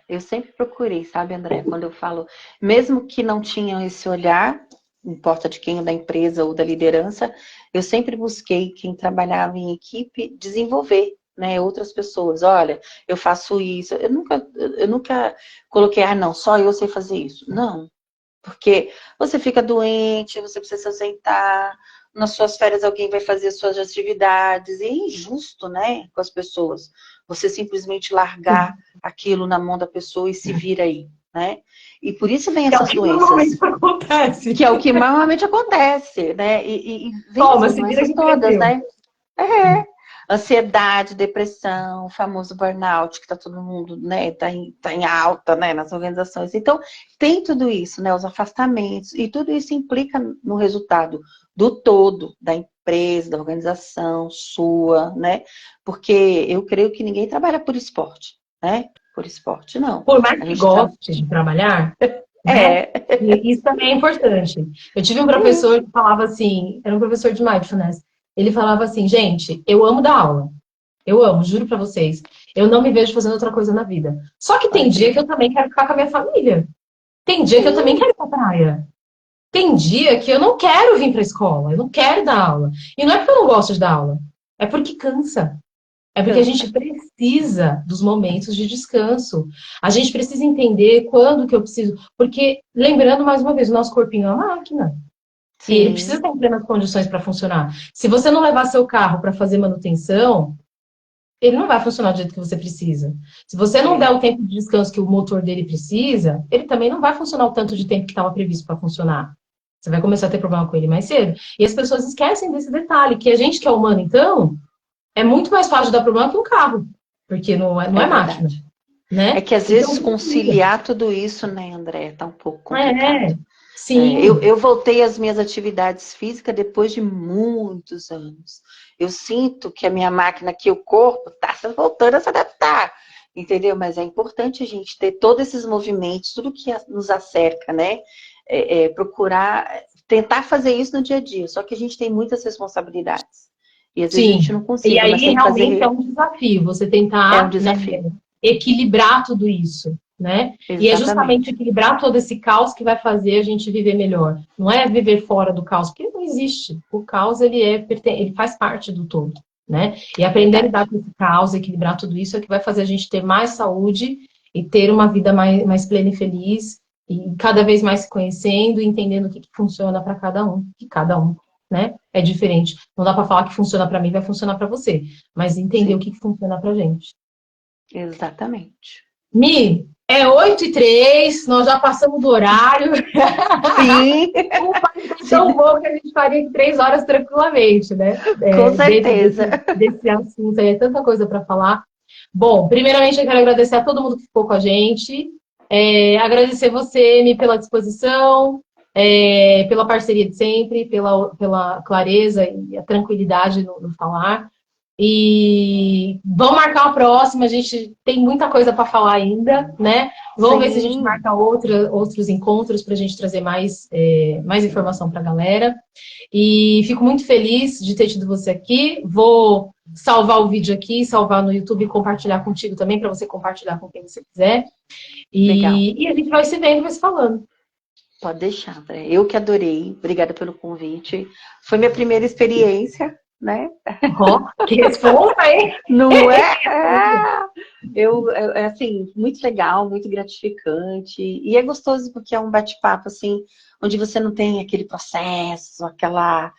Eu sempre procurei, sabe, André, quando eu falo, mesmo que não tinham esse olhar, não importa de quem, da empresa ou da liderança, eu sempre busquei quem trabalhava em equipe desenvolver, né, outras pessoas. Olha, eu faço isso. Eu nunca coloquei, não, só eu sei fazer isso. Não, porque você fica doente, você precisa se ausentar, nas suas férias alguém vai fazer as suas atividades, e é injusto, né, com as pessoas. Você simplesmente largar aquilo na mão da pessoa e se vira aí, né? E por isso vem essas doenças. Acontece. Que é o que normalmente acontece, né? E vem Toma, essas se vira doenças que todas, cresceu. né? Ansiedade, depressão, o famoso burnout, que tá todo mundo, né, tá em alta, né, nas organizações. Então, tem tudo isso, né, os afastamentos, e tudo isso implica no resultado do todo, da empresa, da organização, sua, né, porque eu creio que ninguém trabalha por esporte, né, por esporte, não. Por mais que goste de trabalhar, né? E isso também é importante. Eu tive um professor que falava assim, era um professor de mindfulness. Ele falava assim, gente, eu amo dar aula. Eu amo, juro pra vocês. Eu não me vejo fazendo outra coisa na vida. Só que tem dia que eu também quero ficar com a minha família. Tem dia que eu também quero ir pra praia. Tem dia que eu não quero vir pra escola. Eu não quero dar aula. E não é porque eu não gosto de dar aula. É porque cansa. É porque a gente precisa dos momentos de descanso. A gente precisa entender quando que eu preciso. Porque, lembrando mais uma vez, o nosso corpinho é uma máquina. Sim. E ele precisa estar em plenas condições para funcionar. Se você não levar seu carro para fazer manutenção, ele não vai funcionar do jeito que você precisa. Se você não der o tempo de descanso que o motor dele precisa, ele também não vai funcionar o tanto de tempo que estava previsto para funcionar. Você vai começar a ter problema com ele mais cedo. E as pessoas esquecem desse detalhe, que a gente que é humano, então, é muito mais fácil dar problema que um carro, porque não é máquina, né? É que às vezes conciliar tudo isso, né, André, tá um pouco complicado. Sim. Eu voltei às minhas atividades físicas depois de muitos anos. Eu sinto que a minha máquina aqui, o corpo, tá voltando a se adaptar, entendeu? Mas é importante a gente ter todos esses movimentos, tudo que nos acerca, né? Procurar, tentar fazer isso no dia a dia. Só que a gente tem muitas responsabilidades. E às vezes a gente não consegue. E aí mas tem realmente que fazer... é um desafio, você tentar desafio. Né, equilibrar tudo isso, né? Exatamente. E é justamente equilibrar todo esse caos que vai fazer a gente viver melhor. Não é viver fora do caos, porque não existe. O caos, ele faz parte do todo, né? E aprender a lidar com esse caos, equilibrar tudo isso é que vai fazer a gente ter mais saúde e ter uma vida mais plena e feliz e cada vez mais se conhecendo e entendendo o que funciona para cada um, que cada um, né? É diferente. Não dá para falar que funciona para mim, vai funcionar para você, mas entender o que funciona para gente. Exatamente. Mi, é 8h03, nós já passamos do horário. Sim. É tão bom que a gente faria em 3 horas tranquilamente, né? Com certeza. Desse assunto aí, é tanta coisa para falar. Bom, primeiramente eu quero agradecer a todo mundo que ficou com a gente. Agradecer você, Mi, pela disposição, pela parceria de sempre, pela clareza e a tranquilidade no falar. E vamos marcar a próxima, a gente tem muita coisa para falar ainda, né? Vamos ver se a gente marca outros encontros para a gente trazer mais informação para a galera. E fico muito feliz de ter tido você aqui. Vou salvar o vídeo aqui, salvar no YouTube e compartilhar contigo também, para você compartilhar com quem você quiser. E a gente vai se vendo, vai se falando. Pode deixar, André. Eu que adorei. Obrigada pelo convite. Foi minha primeira experiência, né? Que responsa, hein? Não é? É assim, muito legal, muito gratificante. E é gostoso porque é um bate-papo, assim, onde você não tem aquele processo, aquela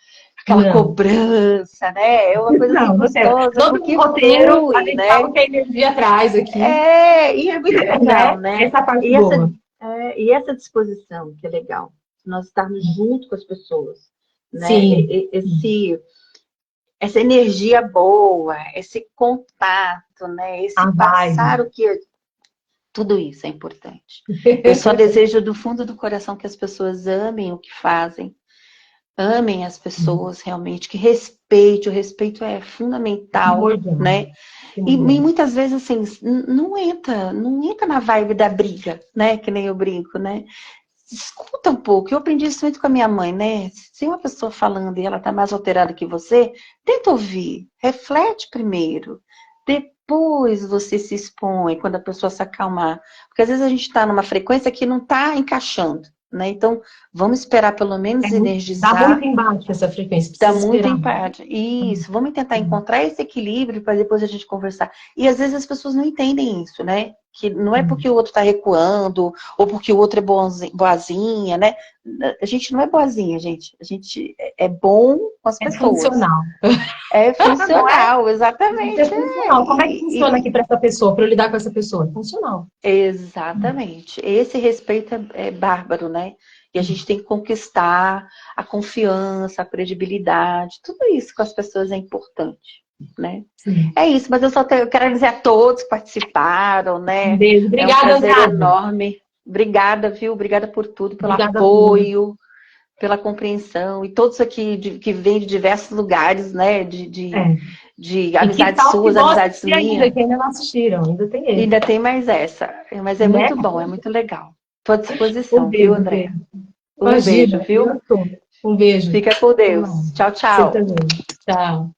cobrança, né? É uma coisa assim gostosa. Todo porque roteiro, flui, a gente né? sabe que a energia traz aqui. E é muito legal, né? Essa parte boa. E essa disposição, que é legal. Nós estarmos junto com as pessoas, né? Sim. Essa energia boa, esse contato, né? Esse passar o que... Tudo isso é importante. Eu só desejo do fundo do coração que as pessoas amem o que fazem, Amem as pessoas realmente, que respeite, o respeito é fundamental, Primordial. né? E muitas vezes, assim, não entra na vibe da briga, né? Que nem eu brinco, né? Escuta um pouco. Eu aprendi isso muito com a minha mãe, né? Se uma pessoa falando e ela tá mais alterada que você, tenta ouvir. Reflete primeiro. Depois você se expõe, quando a pessoa se acalmar. Porque às vezes a gente tá numa frequência que não tá encaixando, né? Então, vamos esperar pelo menos Dá energizar. muito embaixo essa frequência, Dá precisa muito esperar. empate. Isso, vamos tentar encontrar esse equilíbrio para depois a gente conversar. E às vezes as pessoas não entendem isso, né? Que não é porque o outro está recuando, ou porque o outro é boazinha, né? A gente não é boazinha, gente. A gente é bom com as É pessoas. funcional. É Não é? funcional, É exatamente. funcional. Como é que funciona aqui para essa pessoa, para eu lidar com essa pessoa? É funcional. Exatamente. Esse respeito é bárbaro, né? E a gente tem que conquistar a confiança, a credibilidade, tudo isso com as pessoas é importante, né? Sim. É isso, mas eu quero dizer a todos que participaram, Um né? beijo. É um Obrigada, prazer Andréia. enorme. Obrigada, viu? Obrigada por tudo, pelo Obrigada por. apoio, pela compreensão. E todos aqui que vêm de diversos lugares, né? De, É. de E que amizades tal que suas, vão amizades assistir ainda, minhas. que ainda não assistiram? Ainda tem E esse. ainda tem mais essa. Mas é Né? muito bom, é muito legal. Estou à Um disposição, viu, beijo, André? beijo. Um beijo, Imagina, viu? eu tô. Um beijo. Fica com Até mais. Deus. Tchau, Você tchau. também. Tchau.